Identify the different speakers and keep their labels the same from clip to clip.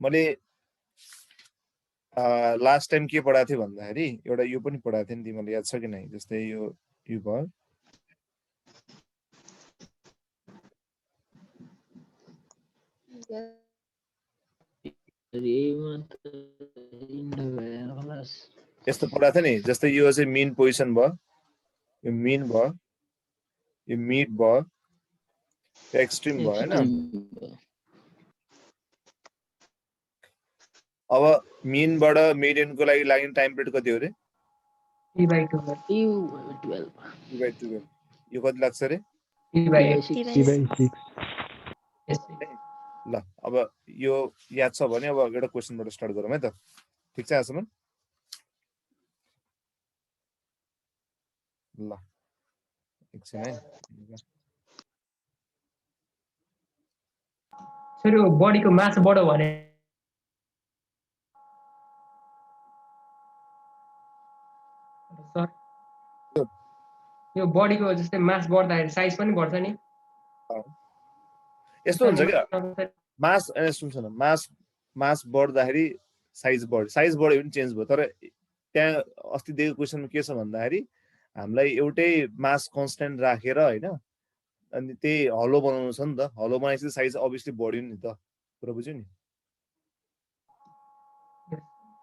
Speaker 1: मैले last time के पढाएको थिएँ भन्दाखेरि एउटा यो पनि पढाएको थिएँ नि तिमीलाई याद छ कि नै? जस्तै यो भयो यस्तो पढाएको थिएँ नि। जस्तै यो चाहिँ मिन पोजिसन भयो, यो मिन भयो, यो मिड भयो, एक्सट्रिम भयो हैन। अब मिनबाट मिडियनको लागि लाग्ने टाइम पिरियड कति हो रे? T/12 यो कति लाग्छ रे?
Speaker 2: T/6
Speaker 1: ल अब यो याद छ भने अब एउटा क्वेशनबाट स्टार्ट गरौँ है त। ठीक छ आजसम्म? ल एकछिन है।
Speaker 3: सर यो बडीको मास बढ्यो भने सर यो बडीको जस्तै मास बढ्दाखेरि साइज पनि बढ्छ नि?
Speaker 1: यस्तो हुन्छ क्या मास सुन मास बढ्दाखेरि साइज बढ्यो पनि चेन्ज भयो। तर त्यहाँ अस्ति दिएको क्वेशनमा के छ भन्दाखेरि हामीलाई एउटै मास कन्स्टेन्ट राखेर हैन अनि त्यही हलो बनाउनु छ नि त। हलो बनाएपछि साइज अभियसली बढ्यो नि त। कुरा बुझ्यौ नि?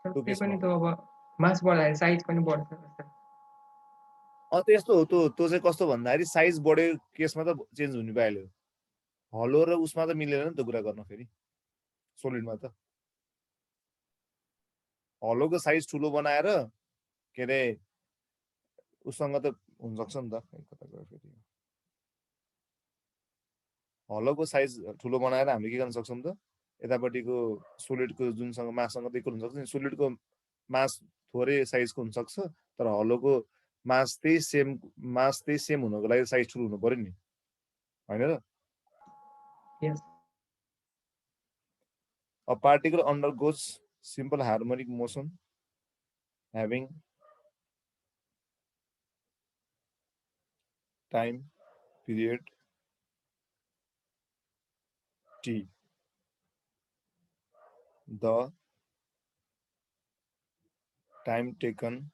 Speaker 3: त्यो पनि त अब मास बढ्दाखेरि साइज पनि बढ्छ।
Speaker 1: त्यस्तो हो। त्यो चाहिँ कस्तो भन्दाखेरि साइज बढेको केसमा त चेन्ज हुनु पाइहाल्यो। हलो र उसमा त मिलेन नि त कुरा गर्न फेरि सोलिडमा त। हलोको साइज ठुलो बनाएर के अरे उसँग त हुन सक्छ नि त। हलोको साइज ठुलो बनाएर हामीले के गर्न सक्छौँ त? यतापट्टिको सोलिडको जुनसँग माससँग त इक्वल हुन सक्छ नि। सोलिडको मास थोरै साइजको हुन सक्छ तर हलोको मास त्यही सेम हुनको लागि साइज ठुलो हुनु पर्यो नि, हैन र? A particle undergoes simple harmonic motion having time period t. The time taken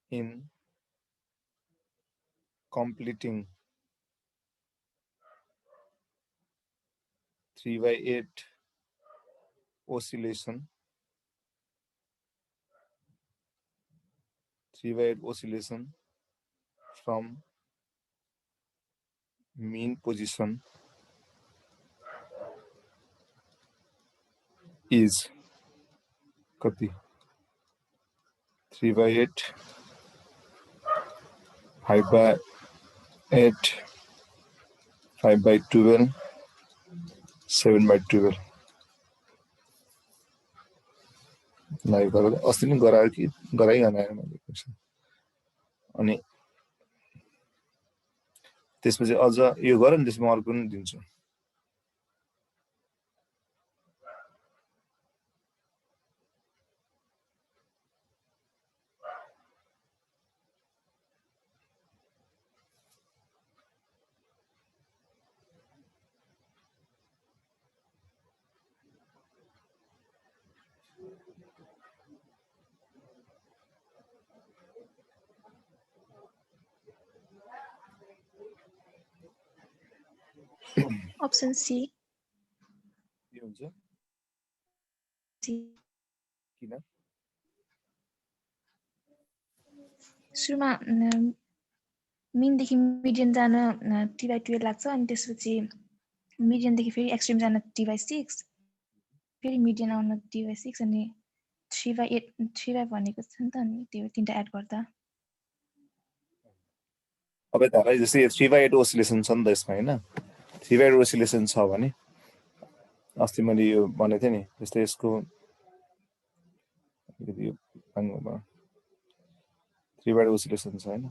Speaker 1: in completing 3/8 oscillation from mean position is कति? 3/8 5/8 5/12 7/12 लाइक गरेर अस्ति नै गरायो कि गराइकन आयो मैले क्वेसन। अनि त्यसपछि अझ यो गर नि, त्यसमा अर्को पनि दिन्छु।
Speaker 2: Option C.
Speaker 1: के हुन्छ? किन?
Speaker 2: सुरुमा मिनदेखि मिडियन जान T/12 लाग्छ अनि त्यसपछि मिडियनदेखि फेरि एक्सट्रिम जान T/6 फेरि मिडियन आउन T/6 अनि 3/8 3/5 भनेको छ नि त अनि त्यो तीनटा एड गर्दा
Speaker 1: अब यतालाई जस्तै 3/8 ओसिलेसन छ नि त यसमा हैन। 3/8 ओसिलेसन छ भने अस्ति मैले यो भनेको थिएँ नि जस्तै यसको 3/8 ओसिलेसन छ हैन।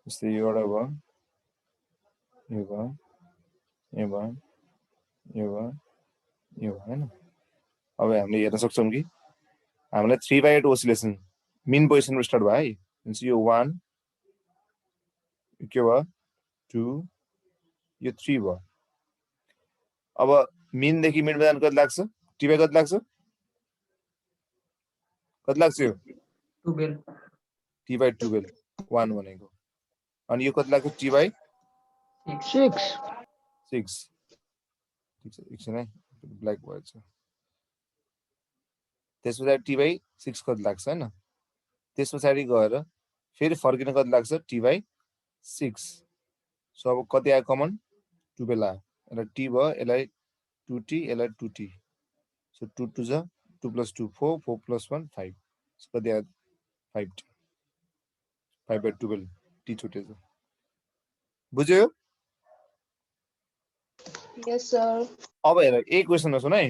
Speaker 1: जस्तै यो एउटा भयो, यो भयो, यो भयो, यो भयो, यो भयो हैन। अब हामीले हेर्न सक्छौँ कि हामीलाई 3/8 ओसिलेसन मिन पोजिसनमा स्टार्ट भयो है। यो 1 के भयो 2 यो 3 भयो। अब मिन देखि मिड मा जान कति लाग्छ टी बाई कति लाग्छ यो
Speaker 3: 12
Speaker 1: टी बाई 12 1 भनेको अनि यो कति लाग्छ टी बाई
Speaker 4: 6
Speaker 1: 6 ठिक छ एकछिन है ब्ल्याक भएछ त्यस पछाडि टी बाई 6 कति लाग्छ हैन त्यस पछाडि गएर फेरि फर्किन कति लाग्छ टी बाई 6 सो अब कति आयो कमन 12 आयो यसलाई टी भयो यसलाई 2t यसलाई 2t सो 2 2 जा 2 + 2 4 4 + 1 5 सो कति आयो 5t 5/12 t छुटेछ बुझ्यो
Speaker 4: yes sir
Speaker 1: अब हेर यही क्वेशनमा सुन है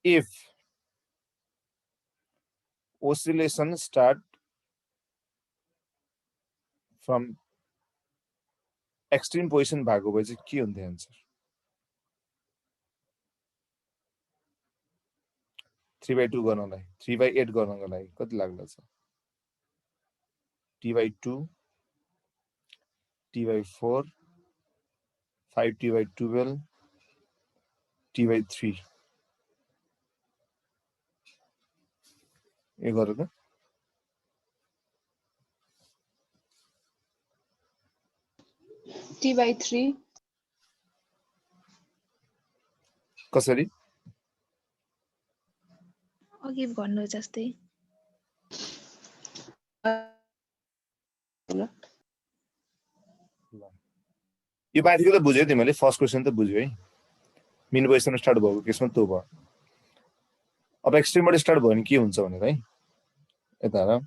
Speaker 1: if oscillation start from extreme position भएको भए चाहिँ के हुन्थ्यो आन्सर 3/2 गर्नलाई 3/8 गर्नको लागि कति लाग्ला छ t/2 t/4 5t/12 t/3 यो गर त
Speaker 4: t/3
Speaker 1: कसरी
Speaker 2: अघि भन्नु जस्तै
Speaker 1: यो माथिको त बुझ्यौ तिमीले फर्स्ट क्वेशन त बुझ्यौ है मिन पोजिसन स्टार्ट भएको केसमा त्यो भयो अब एक्सट्रिमबाट स्टार्ट भयो भने के हुन्छ भनेर है यता हेर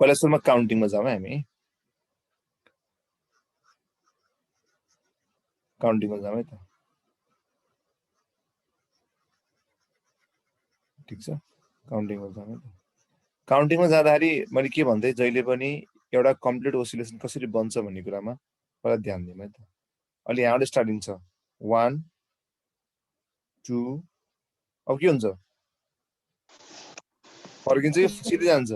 Speaker 1: पहिला सुरुमा काउन्टिङमा जाउँ है हामी काउन्टिङमा जाउँ है त ठिक छ काउन्टिङमा जाउँ है त काउन्टिङमा जाँदाखेरि मैले के भन्दै जहिले पनि एउटा कम्प्लिट ओसिलेसन कसरी बन्छ भन्ने कुरामा पहिला ध्यान दिउँ है त अहिले यहाँबाट स्टार्टिङ छ 1 2 अब के हुन्छ फर्किन्छ कि सिधै जान्छ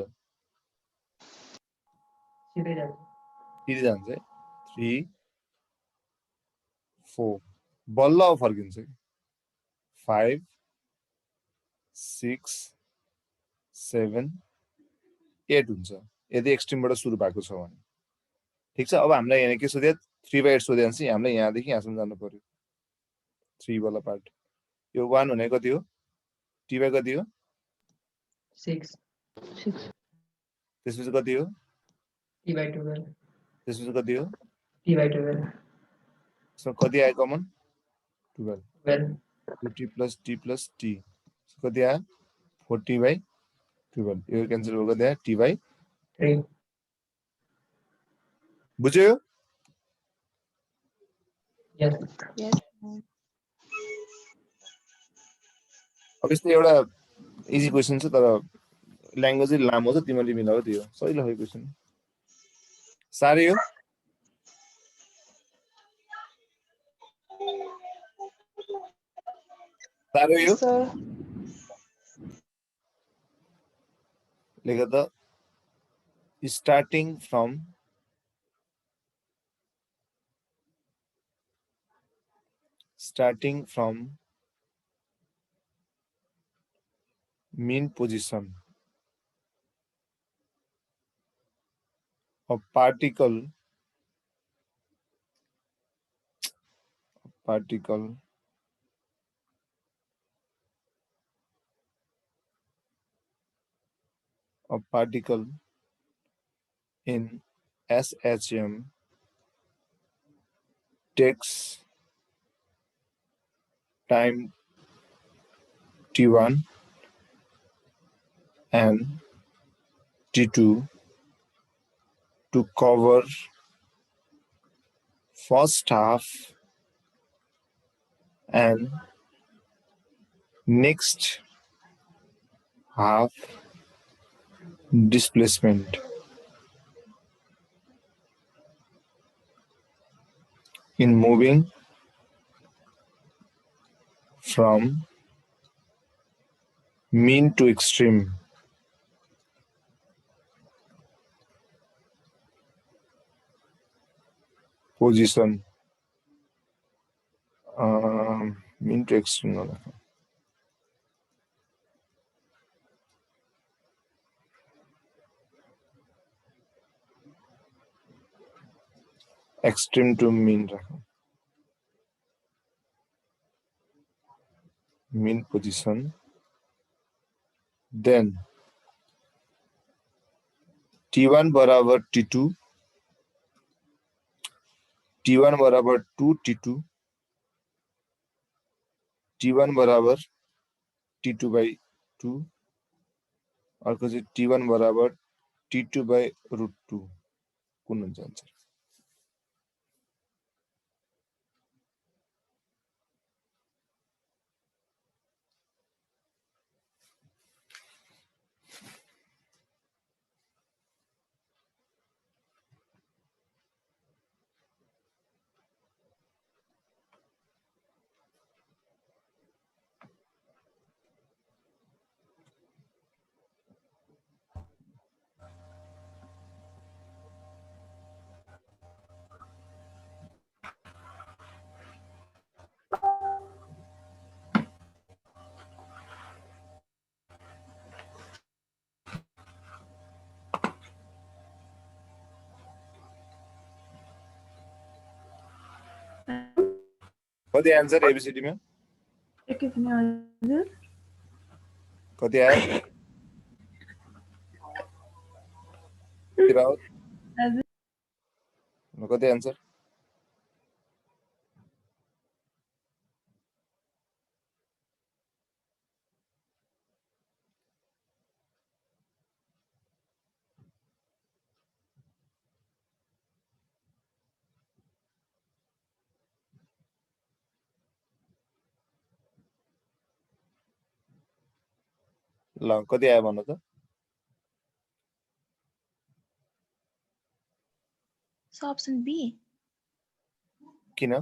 Speaker 1: सिधै जान्छ है 3 4 बल्ल अब फर्किन्छ कि 5 6 7 8 हुन्छ यदि एक्सट्रिमबाट सुरु भएको छ भने ठिक छ अब हामीलाई यहाँ के सोध्यो 3/8 सोध्यो भने चाहिँ हामीलाई यहाँदेखि यहाँसम्म जानु पर्यो 3 वाला पार्ट यो 1 भनेको कति हो टी बाई कति हो
Speaker 3: 6
Speaker 1: त्यसपछि कति हो
Speaker 3: t/12
Speaker 1: त्यसपछि कति हो
Speaker 3: t/12
Speaker 1: सो कति आयो कमन 12
Speaker 3: 12
Speaker 1: 2t + t + t कति आयो 40/12 यो क्यान्सल भयो कति आयो t/3 बुझ्यो
Speaker 3: yes
Speaker 4: yes
Speaker 1: अब यस्तो एउटा इजी क्वेसन छ तर ल्याङ्ग्वेज लामो छ तिमीले मिलाऊ त्यो सजिलो हो क्वेसन साह्रै हो साह्रै हो
Speaker 4: sir
Speaker 1: लेख त starting from mean position of particle in SHM takes time t1 and t2 to cover first half and next half displacement in moving from mean to extreme. Position mean to extreme नराखौँ extreme to mean राखौँ mean position, then T1 बराबर T2, T1 बराबर 2 T2, T1 बराबर T2 by 2, अर्को चाहिँ T1 बराबर T2 by root 2 कुन हुन्छ आन्सर? कति आन्सर एबीसीडी मा? कति आयो? कति आन्सर? ल कति आयो भन्नु त?
Speaker 2: अप्सन बी
Speaker 1: किन?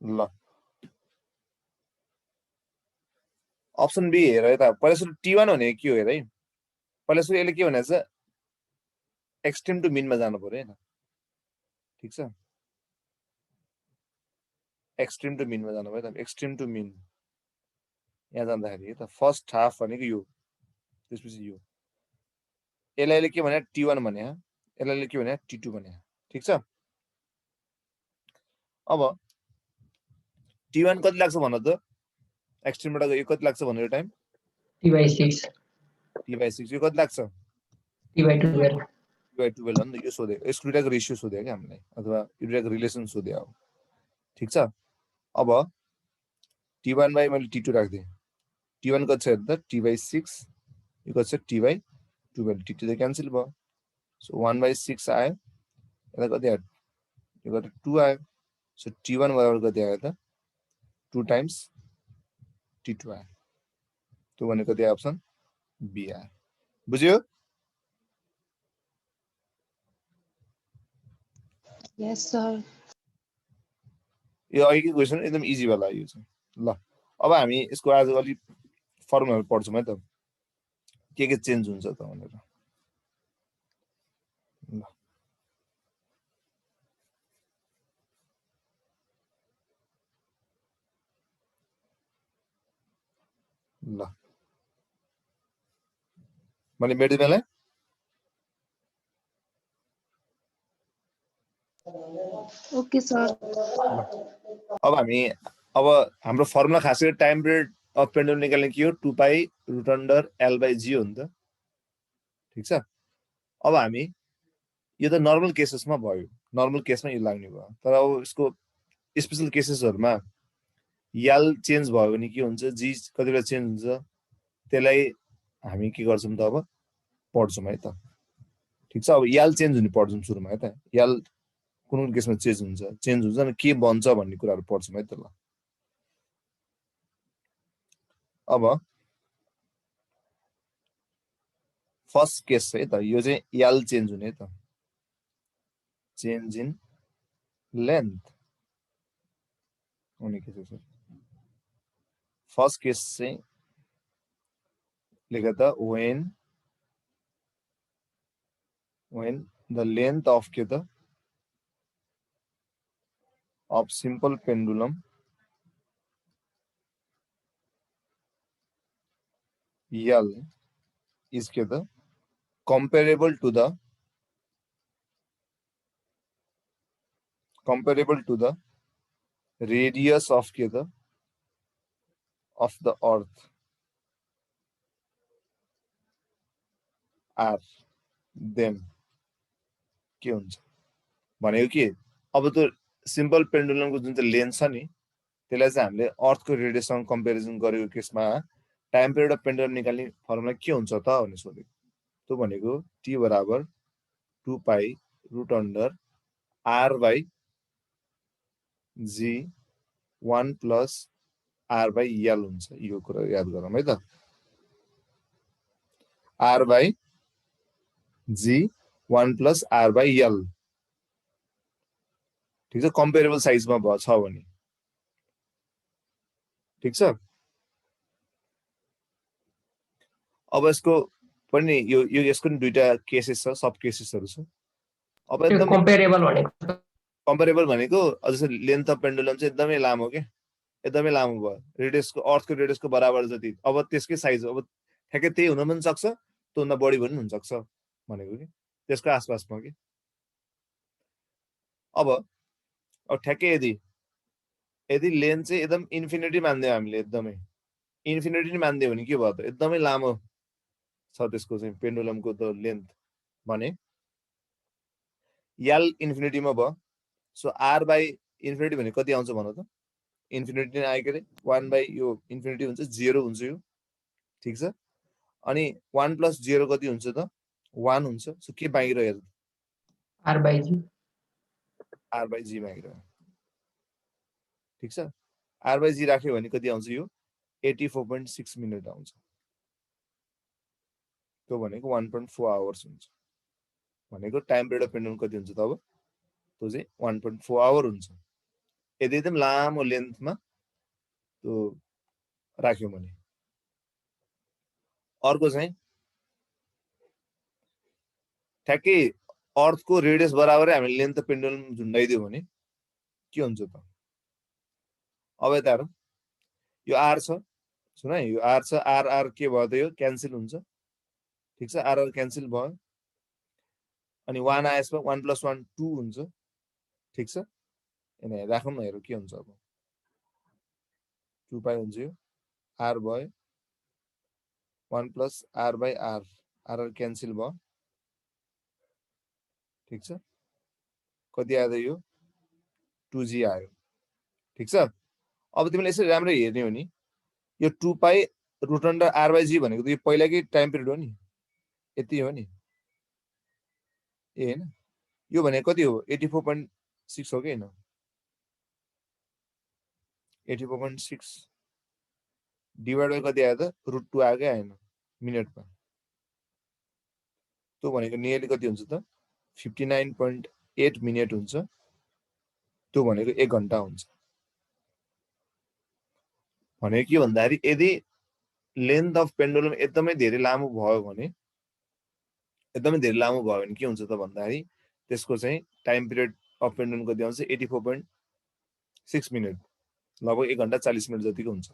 Speaker 1: ल अप्सन बी हेर है त पहिला सुरु T1 भने के हो हेर है पहिला सुरु यसले के भनेछ एक्सट्रिम टु मिनमा जानु पर्यो हैन ठीक छ एक्सट्रिम टु मिनमा जानु भयो त एक्सट्रिम टु मिन यहाँ जाँदाखेरि त फर्स्ट हाफ भनेको यो त्यसपछि यो यसले के भने T1 भने यसले के भने T2 भने ठीक छ अब T1 कति लाग्छ भन त एक्सट्रिमबाट यो कति लाग्छ भनेर टाइम
Speaker 3: T/6
Speaker 1: T/6 यो कति लाग्छ
Speaker 3: T/12
Speaker 1: T/12 भन्दा यो सोधे यसको दुईटाको रेशियो सोधे के हामीले अथवा यो दुईटाको रिलेसन सोधे हो ठीक छ अब T1 बाइ मैले T2 राख्दिए T1 कति छ हेर्नु त T/6 यो कति छ T/12 T2 त क्यान्सल भयो सो 1/6 आयो यसलाई कति आयो यो कति 2 आयो सो T1 बराबर कति आयो त 2 टाइम्स T2 आयो त्यो भनेको कति अप्सन बी आयो बुझ्यो
Speaker 4: Yes, sir.
Speaker 1: यो अघिको क्वेसन एकदम इजी वाला यो चाहिँ ल अब हामी यसको आज अलि फर्मुलाहरु पढ्छौँ है त के चेन्ज हुन्छ त भनेर ल ल मैले मेट्दै बेला
Speaker 4: Okay, sir.
Speaker 1: अब हामी अब हाम्रो फर्मुला खास गरी टाइम पिरियड अफ पेन्डुलम निकाल्ने के हो 2 pi root under L by जी हो नि त ठीक छ अब हामी यो त नर्मल केसेसमा भयो नर्मल केसमा यो लाग्ने भयो तर अब यसको स्पेशल केसेसहरुमा यल चेन्ज भयो भने के हुन्छ जी कति बेला चेन्ज हुन्छ त्यसलाई हामी के गर्छौं त अब पढ्छौं है त ठीक छ अब यल चेन्ज हुने पढ्छौं सुरुमा है त यल कुन केसमा चेन्ज हुन्छ अनि के बन्छ भन्ने कुराहरु पढ्छौं है त ल अब फर्स्ट केस है त यो चाहिँ यल चेन्ज हुने त चेन्ज इन लेन्थ हुने केस छ फर्स्ट केस चाहिँ लेख त when the length of के त of simple pendulum L is के त comparable to the radius of के त of the earth r then के हुन्छ भनेको के अब त्यो सिम्पल पेन्डुलमको जुन चाहिँ लेन्थ छ नि त्यसलाई चाहिँ हामीले अर्थको रेडियससँग कम्पेरिजन गरेको केसमा टाइम पिरियड अफ पेन्डुलम निकाल्ने फर्मुला के हुन्छ त भन्ने सोधेको त्यो भनेको t बराबर 2 pi root under r by g 1 plus r by l हुन्छ यो कुरा याद गरौँ है त r by g 1 plus r by l ठीक छ कम्पेरेबल साइजमा छ भने ठीक छ अब यसको पनि यो यसको नि दुईटा केसेस छ सब केसेसहरु छ अब एकदम कम्पेरेबल भनेको जस्तो लेन्थ अफ पेन्डुलम चाहिँ एकदमै लामो के एकदमै लामो भयो रेडियसको अर्थको रेडियसको बराबर जति अब त्यसकै साइज अब ठ्याक्कै त्यही हुन पनि सक्छ त्योभन्दा बढी पनि हुन सक्छ भनेको के त्यसको आसपासमा के अब ठ्याक्कै यदि लेन्थ चाहिँ एकदम इन्फिनिटी मान्दियो हामीले एकदमै इन्फिनिटी नै मान्दियो भने के भयो त एकदमै लामो छ त्यसको चाहिँ पेन्डुलमको त लेन्थ भने l इन्फिनिटीमा भयो सो r बाई इन्फिनिटी भने कति आउँछ भन त इन्फिनिटी नै आयो के रे 1 बाई यो इन्फिनिटी हुन्छ 0 हुन्छ यो ठीक छ अनि 1 प्लस 0 कति हुन्छ त 1 हुन्छ सो के बाँकी रह्यो
Speaker 3: r बाई g बाँकी रह्यो ठीक छ r बाई g राख्यो भने कति आउँछ यो 84.6 मिनेट आउँछ त्यो भनेको 1.4 आवर्स हुन्छ भनेको टाइम पिरियड अफ पेन्डुलम कति हुन्छ त अब त्यो चाहिँ 1.4 आवर हुन्छ यदि एकदम लामो लेन्थमा त्यो राख्यो भने अर्को चाहिँ ठ्याक्कै अर्थको रेडियस बराबरै हामीले लेन्थ अफ पेन्डुलम झुन्डाइदियो भने के हुन्छ त अब यता हेरौँ यो r छ सुन है यो r छ r के भयो त यो क्यान्सल हुन्छ ठीक छ r क्यान्सल भयो अनि 1 आएपछि 1 प्लस 1 2 हुन्छ ठीक छ यहाँ राखौँ न हेरौँ के हुन्छ अब 2 पाई हुन्छ यो r भयो 1 plus r by r cancel भयो ठीक छ कति आयो त यो 2g आयो ठीक छ अब तिमीले यसरी राम्रो हेर्ने हो नि यो 2 pi root under r by g भनेको त यो पहिलाकै टाइम पिरियड हो नि यति हो नि ए हैन यो भनेको कति हो 84.6 हो कि हैन 84.6 डिवाइड बाइ कति आयो त रुट 2 आयो कि आएन मिनेटमा त्यो भनेको नियरली कति हुन्छ त 59.8 मिनेट हुन्छ त्यो भनेको 1 घण्टा हुन्छ भनेको के भन्दाखेरि यदि लेन्थ अफ पेन्डुलम एकदमै धेरै लामो भयो भने के हुन्छ त भन्दाखेरि त्यसको चाहिँ टाइम पिरियड अफ पेन्डुलम कति आउँछ 84.6 मिनेट लगभग 1 घण्टा 40 मिनेट जतिको हुन्छ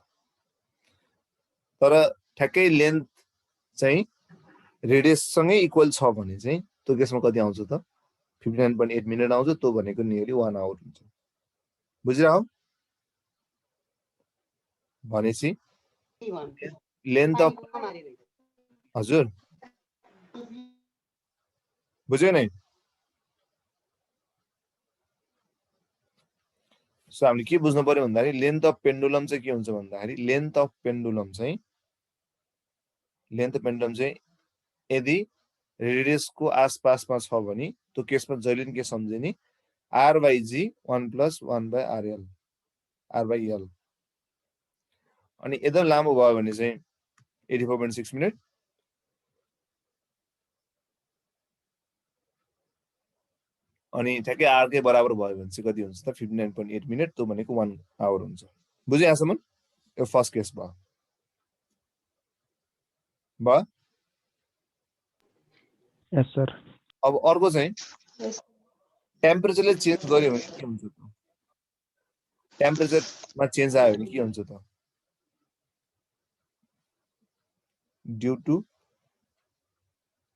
Speaker 3: तर ठ्याक्कै लेन्थ चाहिँ रेडियस सँगै इक्वल छ भने चाहिँ त्यो केसमा कति आउँछ त 59.8 मिनेट आउँछ त्यो भनेको नियरली 1 आवर हुन्छ बुझिरहौ भनेपछि लेन्थ अफ हजुर बुझ्यो नै सो हामीले के बुझ्नु पर्यो भन्दाखेरि लेन्थ अफ पेन्डुलम चाहिँ के हुन्छ भन्दाखेरि लेन्थ अफ पेन्डुलम चाहिँ यदि रेडियसको आसपासमा छ भने त्यो केसमा जहिले पनि के सम्झिने r by g 1 plus 1 by rl r by l अनि एकदम लामो भयो भने चाहिँ 84.6 मिनेट अनि ठ्याक्कै r कै बराबर भयो भने चाहिँ कति हुन्छ त 59.8 मिनेट त्यो भनेको 1 आवर हुन्छ बुझ्यो यहाँसम्म यो फर्स्ट केस भयो भयो
Speaker 5: Yes, sir.
Speaker 3: अब अर्को चाहिँ
Speaker 4: Yes.
Speaker 3: टेम्परेचरले चेन्ज गर्यो भने के हुन्छ त टेम्परेचरमा चेन्ज आयो भने के हुन्छ त due to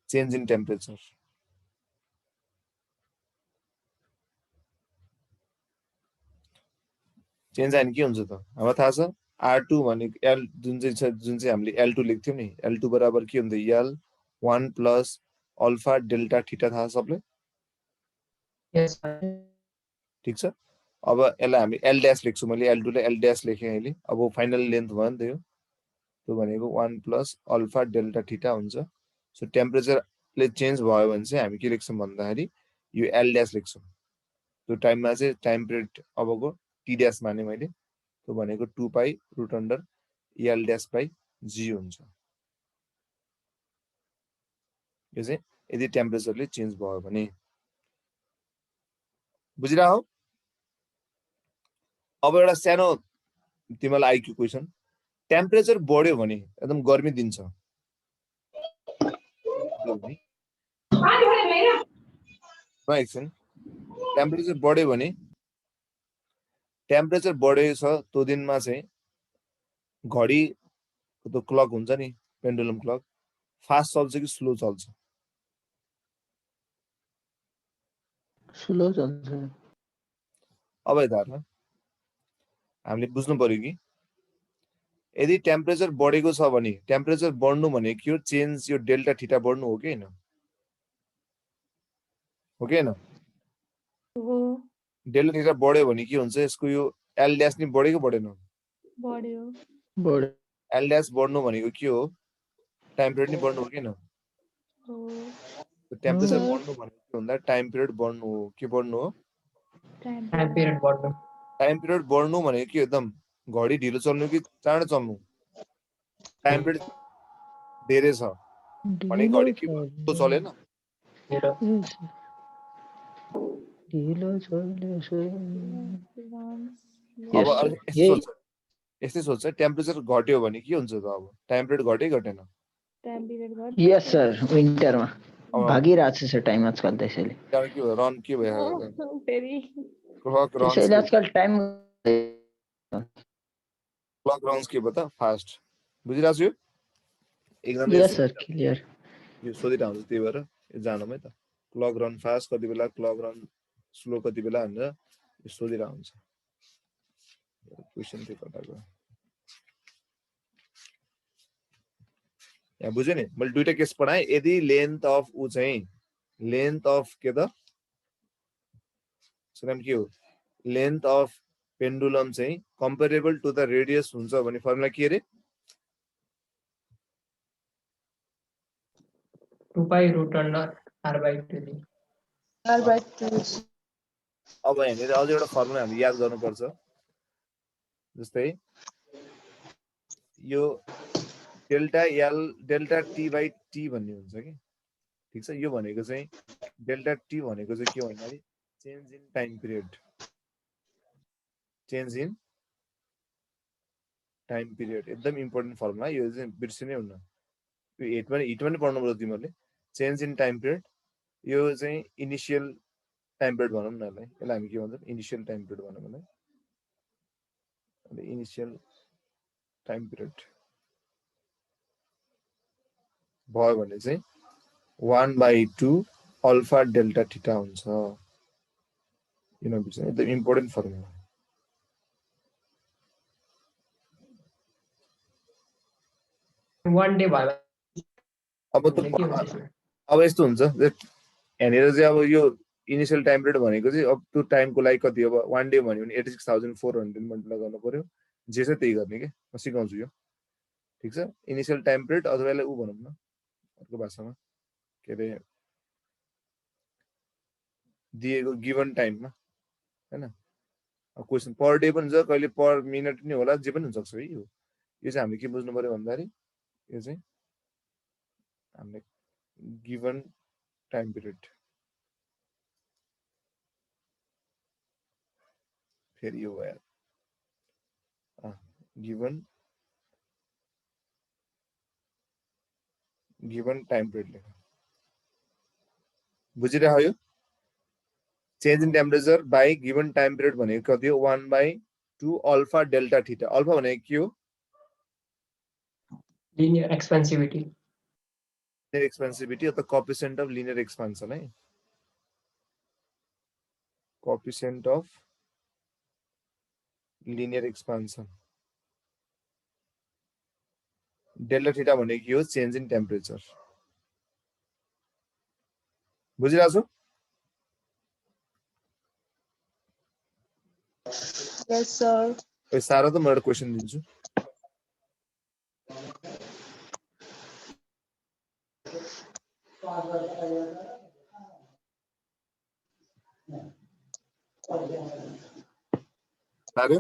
Speaker 3: change in temperature change आयो भने के हुन्छ त हामीलाई थाहा छ R2 भनेको L जुन चाहिँ हामीले L2 लेख्थ्यौं नि L2 बराबर के हुन्छ L 1 plus alpha delta theta थाहा सबले
Speaker 6: Yes, sir.
Speaker 3: ठीक छ अब यसलाई हामी L ड्याश लेख्छु मैले L2 ले L ड्याश लेखेँ अहिले अब फाइनल लेन्थ भयो नि त यो त्यो भनेको 1 प्लस अल्फा डेल्टा थीटा हुन्छ सो टेम्परेचरले चेन्ज भयो भने चाहिँ हामी के लेख्छौं भन्दाखेरि यो L ड्याश लेख्छौं त्यो टाइममा चाहिँ टाइम पिरियड अबको T ड्याश माने मैले त्यो भनेको 2 pi root under L dash by G हुन्छ यो चाहिँ यदि टेम्परेचरले चेन्ज भयो भने बुझिरा हो अब एउटा सानो तिमीलाई आइक्यू क्वेशन टेम्परेचर बढ्यो भने एकदम गर्मी दिन्छ एकछिन टेम्परेचर बढ्यो भने टेम्परेचर बढेको छ त्यो दिनमा चाहिँ घडी त्यो क्लक हुन्छ नि पेन्डुलम क्लक फास्ट चल्छ कि स्लो चल्छ
Speaker 6: Slow चल्छ
Speaker 3: अब यता हेर्न हामीले बुझ्नु पर्यो कि यदि टेम्परेचर बढेको छ भने टेम्परेचर बढ्नु भनेको के हो चेन्ज यो डेल्टा थीटा बढ्नु हो कि हैन हो कि हैन
Speaker 2: हो
Speaker 3: डेल्टा थीटा बढ्यो भने के हुन्छ यसको यो एल ड्याश नि बढेको बढेन
Speaker 2: बढ्यो
Speaker 6: बढ्यो
Speaker 3: एल ड्याश बढ्नु भनेको के हो टाइम पिरियड नि बढ्नु हो कि हैन
Speaker 2: हो
Speaker 3: टेम्परेचर बढ्नु भनेको के भन्दा टाइम पिरियड बढ्नु हो के बढ्नु हो
Speaker 2: टाइम
Speaker 6: टाइम पिरियड बढ्नु
Speaker 3: टाइम पिरियड बढ्नु भनेको के एकदम घडी ढिलो चल्नु कि चाँडो चल्नु टाइम पिरियड धेरै छ भने घडी के भयो चलेन
Speaker 6: ढिलो चल्यो
Speaker 3: अब यस्तै सोच्छ टेम्परेचर घट्यो भने के हुन्छ त अब टाइम पिरियड घट्यो घटेन
Speaker 2: टाइम पिरियड
Speaker 6: यस सर विन्टरमा भागिरहेको छ सर टाइम आजकल त्यसैले
Speaker 3: त्यहाँ के भयो रन के भयो
Speaker 2: फेरि
Speaker 3: क्लक
Speaker 6: त्यसैले आजकल टाइम
Speaker 3: रन्स के भयो त फास्ट बुझिरहेको छु यो एकदम
Speaker 6: यस सर क्लियर
Speaker 3: यो सोधिरह हुन्छ त्यही भएर यो जानौँ है त क्लक रन फास्ट कति बेला क्लक रन स्लो कति बेला भनेर यो सोधिरह हुन्छ क्वेसन थियो कताको यहाँ बुझ्यो नि मैले दुईटा केस पढाएँ यदि लेन्थ अफ ऊ चाहिँ लेन्थ अफ के त सुनाम के हो लेन्थ अफ पेन्डुलम चाहिँ कम्पेरेबल टु द रेडियस हुन्छ भने फर्मुला के रे
Speaker 6: 2 pi root under r/2
Speaker 4: R/2.
Speaker 3: अब यहाँनिर अझै एउटा फर्मुला हामीले याद गर्नुपर्छ जस्तै यो delta L delta T by T भन्ने हुन्छ कि ठिक छ यो भनेको चाहिँ डेल्टा टी भनेको चाहिँ के हो भन्दाखेरि change in time period change in time period एकदम इम्पोर्टेन्ट फर्मुला यो चाहिँ बिर्सिनै हुन्न यो हिटमा नि पढ्नुपर्छ तिमीहरूले चेन्ज इन टाइम पिरियड यो चाहिँ इनिसियल टाइम पिरियड भनौँ न यसलाई हामी के भन्छौँ इनिसियल टाइम पिरियड भनौँ भने इनिसियल टाइम पिरियड भयो भने चाहिँ 1/2 अल्फा डेल्टा थीटा हुन्छ यो नबिर्सनु एकदम इम्पोर्टेन्ट फर्मुला
Speaker 6: one day भयो
Speaker 3: अब यस्तो हुन्छ यहाँनिर चाहिँ अब यो इनिसियल टाइम पिरियड भनेको चाहिँ अब त्यो टाइमको लागि कति अब 1 डे भन्यो भने 86,400 मल्टिप्लाई गर्नु पर्यो जे छ त्यही गर्ने के म सिकाउँछु यो ठिक छ इनिसियल टाइम पिरियड अथवा यसलाई ऊ भनौँ न अर्को भाषामा के अरे दिएको गिभन टाइममा हैन क्वेसन पर डे पनि हुन्छ कहिले पर मिनट नि होला जे पनि हुन सक्छ है यो चाहिँ हामीले के बुझ्नु पर्यो भन्दाखेरि यो चाहिँ हामीले गिभन टाइम पिरियड फेरि यो भयो गिभन टाइम पिरियड लेख बुझिरह्यो यो change in temperature by given time period भनेको कति हो 1/2 अल्फा डेल्टा थीटा अल्फा भनेको के हो
Speaker 5: linear expansivity.
Speaker 3: लिनियर एक्सपेन्सिभिटी अथवा कोएफिसिएन्ट अफ लिनियर एक्सपान्सन है coefficient of linear expansion delta theta भनेको के हो चेन्ज इन टेम्परेचर बुझिरहेको छु
Speaker 4: Yes, sir.
Speaker 3: यो सारो त म एउटा क्वेशन दिन्छु सारो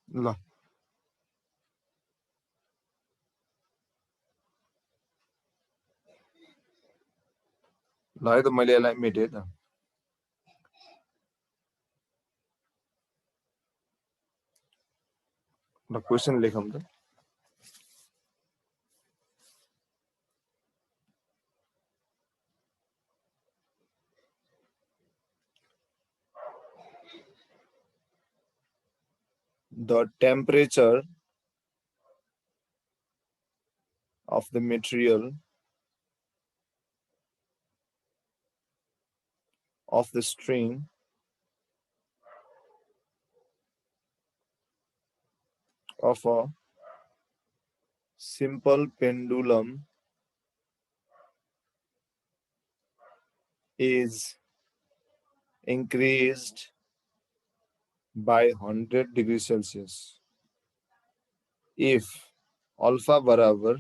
Speaker 3: ल ल है त मैले यसलाई मेटेँ त ल क्वेशन लेखौँ त the temperature of the material of the string of a simple pendulum is increased by 100 degrees Celsius if alpha बराबर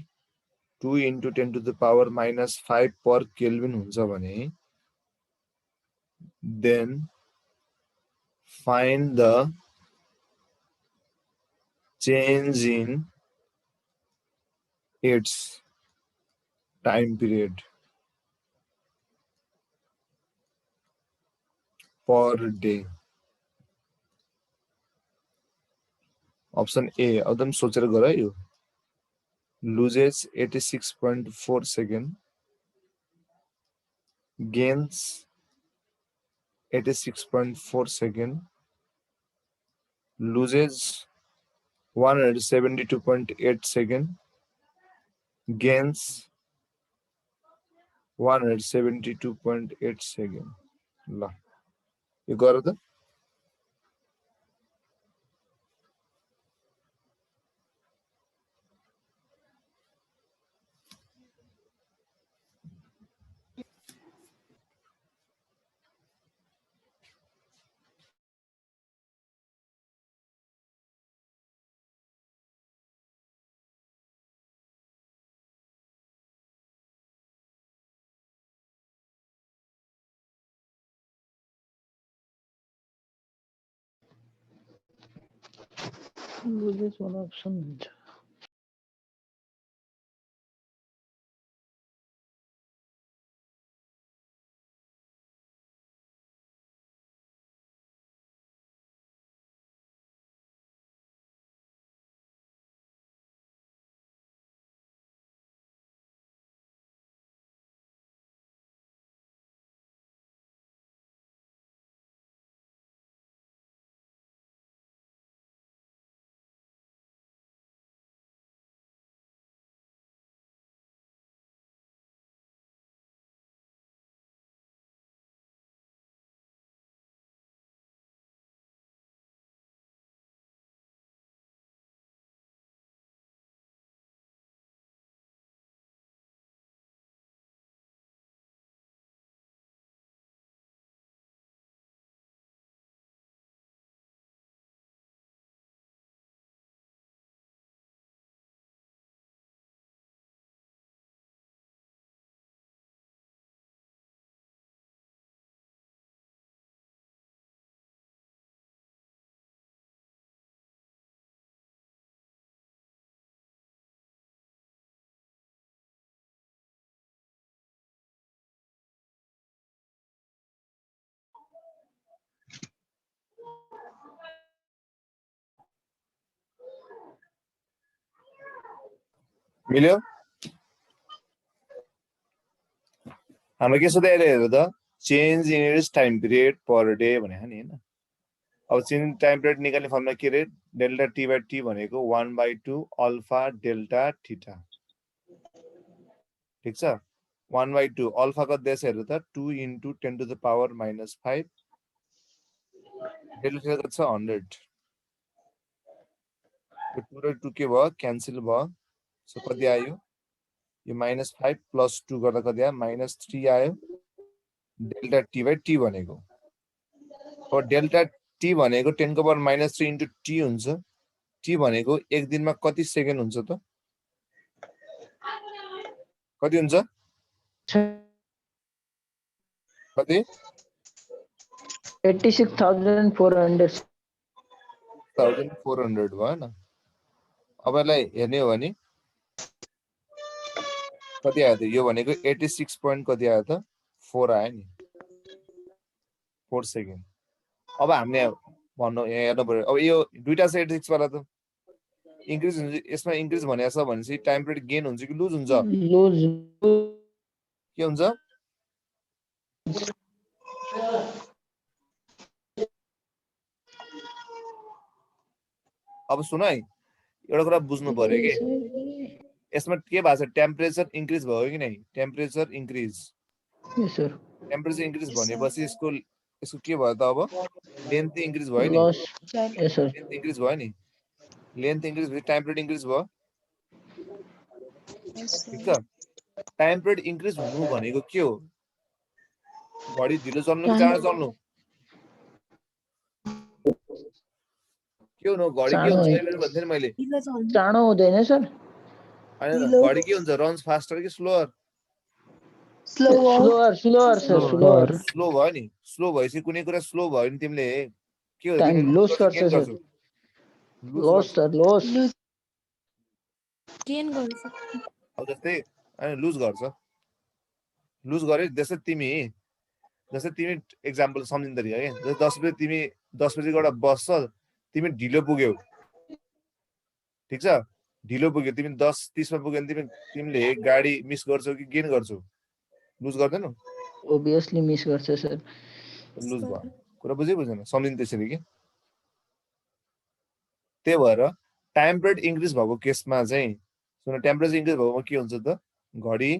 Speaker 3: 2 into 10 to the power minus 5 per Kelvin हुन्छ भने then find the change in its time period per day. Option A एकदम सोचेर गर है यो loses 86.4 second gains 86.4 second loses 172.8 second gains 172.8 second ल यो गर त
Speaker 6: loses one option हुन्छ
Speaker 3: मिल्यो हाम्रो के सोधे अहिले हेर त change in its time period per day भने नि हैन अब चेन्ज टाइम पिरियड निकाल्ने फर्मुला के रे डेल्टा टी बाइ टी भनेको 1/2 अल्फा डेल्टा थीटा ठीक छ 1/2 अल्फा कति छ हेर त 2 * 10⁻⁻5 डेल्टा थीटा कति छ 100 यो 2 र 2 के भयो क्यान्सल भयो सो कति आयो यो -5 + 2 गर्दा कति आयो -3 आयो डेल्टा टी बाइ टी भनेको अब डेल्टा टी भनेको 10⁻³ इन्टु टी हुन्छ टी भनेको एक दिनमा कति सेकेन्ड हुन्छ त कति हुन्छ कति
Speaker 6: 86,400
Speaker 3: 1400 भयो हैन अब यसलाई हेर्ने हो भने कति आयो त यो भनेको 86 point कति आयो त 4 आयो नि 4 सेकेन्ड अब हामीले भन्नु यहाँ हेर्नु पर्यो अब यो दुईटा छ 86 वाला त इन्क्रिज हुन्छ यसमा इन्क्रिज भनेको छ भनेपछि टाइम पिरियड गेन हुन्छ कि लुज हुन्छ
Speaker 6: लुज
Speaker 3: के हुन्छ अब सुन है एउटा कुरा बुझ्नु पर्यो के यसमा के भएको छ टेम्परेचर इन्क्रिज भयो कि नै टेम्परेचर इन्क्रिज
Speaker 6: यस सर
Speaker 3: टेम्परेचर इन्क्रिज भनेपछि यसको के भयो त अब लेन्थ इन्क्रिज भयो नि
Speaker 6: लस यस सर
Speaker 3: लेन्थ इन्क्रिज भयो नि लेन्थ इन्क्रिज भयो टाइम पिरियड इन्क्रिज भयो ठीक छ टाइम पिरियड इन्क्रिज हुनु भनेको के हो घडी ढिलो चल्नु कि चाँडो चल्नु के हुनु घडी के हुन्छ अहिले भन्थे नि मैले
Speaker 6: चाँडो हुँदैन सर
Speaker 3: हैन घडी के हुन्छ रन्स फास्टर कि slower
Speaker 6: slower slower sir slower
Speaker 3: slow भयो नि स्लो भएपछि कुनै कुरा स्लो भयो नि तिमीले के हो
Speaker 6: टाइम
Speaker 3: तिमीले
Speaker 6: लस गर्छ sir loss sir loss
Speaker 2: gain गर्छ
Speaker 3: अब जस्तै हैन लुज गर्छ लुज गरे जस्तै तिमी एक्जाम्पल सम्झिँदै थियो के जस्तै 10 बजे तिमी 10 बजेको एउटा बस छ तिमी ढिलो पुग्यौ ठीक छ ढिलो पुग्यौ तिमी 10:30 मा पुग्यौ भने तिमीले गाडी मिस गर्छौ कि गेन गर्छौ लुज गर्दैनौ
Speaker 6: ओबियसली मिस गर्छ सर
Speaker 3: लुज भयो कुरा बुझेन सम्झिनु त्यसरी कि त्यही भएर टाइम पिरियड इन्क्रिज भएको केसमा चाहिँ सुन टेम्परेचर इन्क्रिज भएकोमा के हुन्छ त घडी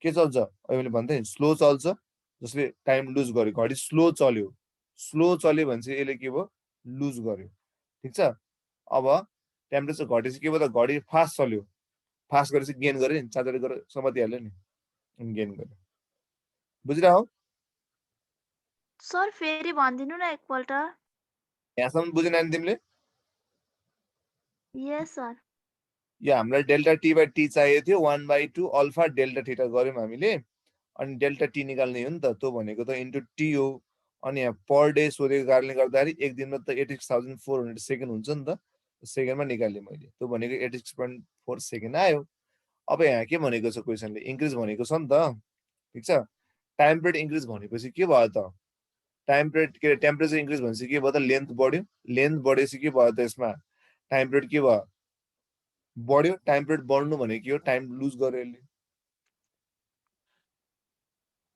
Speaker 3: के चल्छ अहिले मैले भन्थे स्लो चल्छ जसले टाइम लुज गर्यो घडी स्लो चल्यो भने चाहिँ यसले के भयो लुज गर्यो ठीक छ अब टेम्परेचर घटेपछि के भयो त घडी फास्ट चल्यो फास्ट गरेपछि गेन गर्यो नि चार्जर गरेर समातिहाल्यो नि गेन गर्यो बुझिरह
Speaker 5: सर फेरि भनिदिनु न एकपल्ट
Speaker 3: यहाँसम्म बुझेन नि तिमीले
Speaker 5: यस सर
Speaker 3: यो हामीलाई डेल्टा टी बाइ टी चाहिएको थियो 1/2 अल्फा डेल्टा थीटा गर्यौं हामीले अनि डेल्टा टी निकाल्ने हो नि त त्यो भनेको त इन्टु टी हो अनि यहाँ पर डे सोधेको कारणले गर्दाखेरि एक दिनमा त 86,400 सेकेन्ड हुन्छ नि त सेकेन्डमा निकाल्ने मैले त्यो भनेको 86.4 सेकेन्ड आयो अब यहाँ के भनेको छ क्वेसनले इन्क्रिज भनेको छ नि त ठीक छ टाइम पिरियड इन्क्रिज भनेपछि के भयो त टाइम पिरियड के टेम्परेचर इन्क्रिज भनेपछि के भयो त लेन्थ बढेपछि के भयो त यसमा टाइम पिरियड के भयो बढ्यो टाइम पिरियड बढ्नु भनेको के हो टाइम लुज गर्यो यसले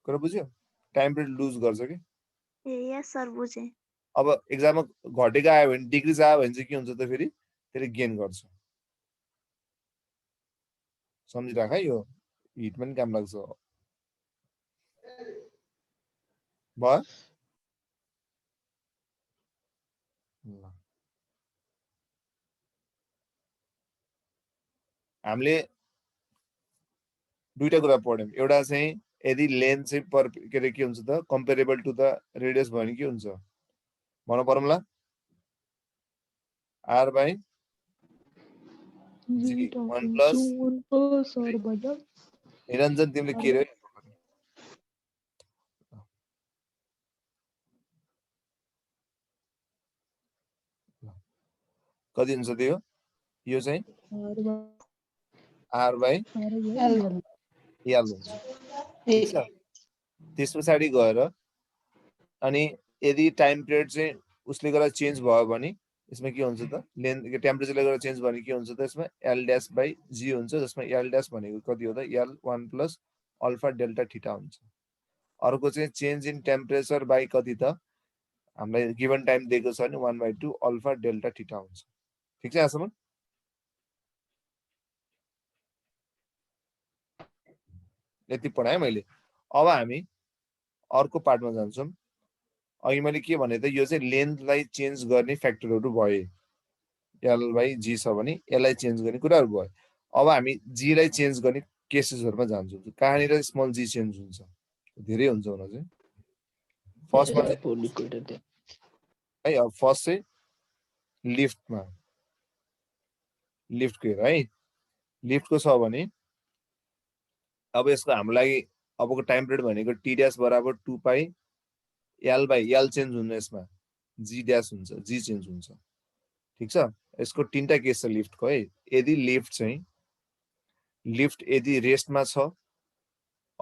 Speaker 3: कुरा बुझ्यो टाइम पिरियड लुज गर्छ कि
Speaker 5: ए यस सर बुझे
Speaker 3: अब एक्जाममा घटेको आयो भने डिक्रिज आयो भने चाहिँ के हुन्छ त फेरि त्यसले गेन गर्छ सम्झिराख है यो हिट पनि काम लाग्छ भयो हामीले दुईटा कुरा पढ्यौं एउटा चाहिँ यदि लेन्थ चाहिँ पर के रे के हुन्छ त कम्पेरेबल टु द रेडियस भयो भने के हुन्छ भन formula r by g 1 plus निरञ्जन तिमीले के रे कति हुन्छ त्यो यो चाहिँ r by l हुन्छ ठीक छ त्यस पछाडि गएर अनि यदि टाइम पिरियड चाहिँ उसले गर्दा चेन्ज भयो भने यसमा के हुन्छ त लेन्थ टेम्परेचरले गर्दा चेन्ज भने के हुन्छ त यसमा L dash by G हुन्छ जसमा L dash भनेको कति हो त L1 plus alpha delta theta हुन्छ अर्को चाहिँ चेन्ज इन टेम्परेचर बाइ कति त हामीलाई गिवन टाइम दिएको छ भने 1/2 अल्फा डेल्टा थीटा हुन्छ ठीक छ यहाँसम्म यति पढाएँ मैले अब हामी अर्को पार्टमा जान्छौँ अघि मैले के भने त यो चाहिँ लेन्थलाई चेन्ज गर्ने फ्याक्टरहरू भए L by G छ भने यसलाई चेन्ज गर्ने कुराहरू भयो अब हामी G लाई चेन्ज गर्ने केसेसहरुमा जान्छौँ कहाँनिर स्मल g चेन्ज हुन्छ धेरै हुन्छ हुन चाहिँ फर्स्टमा चाहिँ है अब फर्स्ट चाहिँ लिफ्टमा लिफ्टको हेर है लिफ्टको छ भने अब यसको हाम्रो लागि अबको टाइम पिरियड भनेको t ड्याश बराबर 2 पाई l by l चेन्ज हुनु यसमा g ड्याश हुन्छ g चेन्ज हुन्छ ठीक छ यसको तीनटा केस छ लिफ्टको है यदि लिफ्ट यदि रेस्टमा छ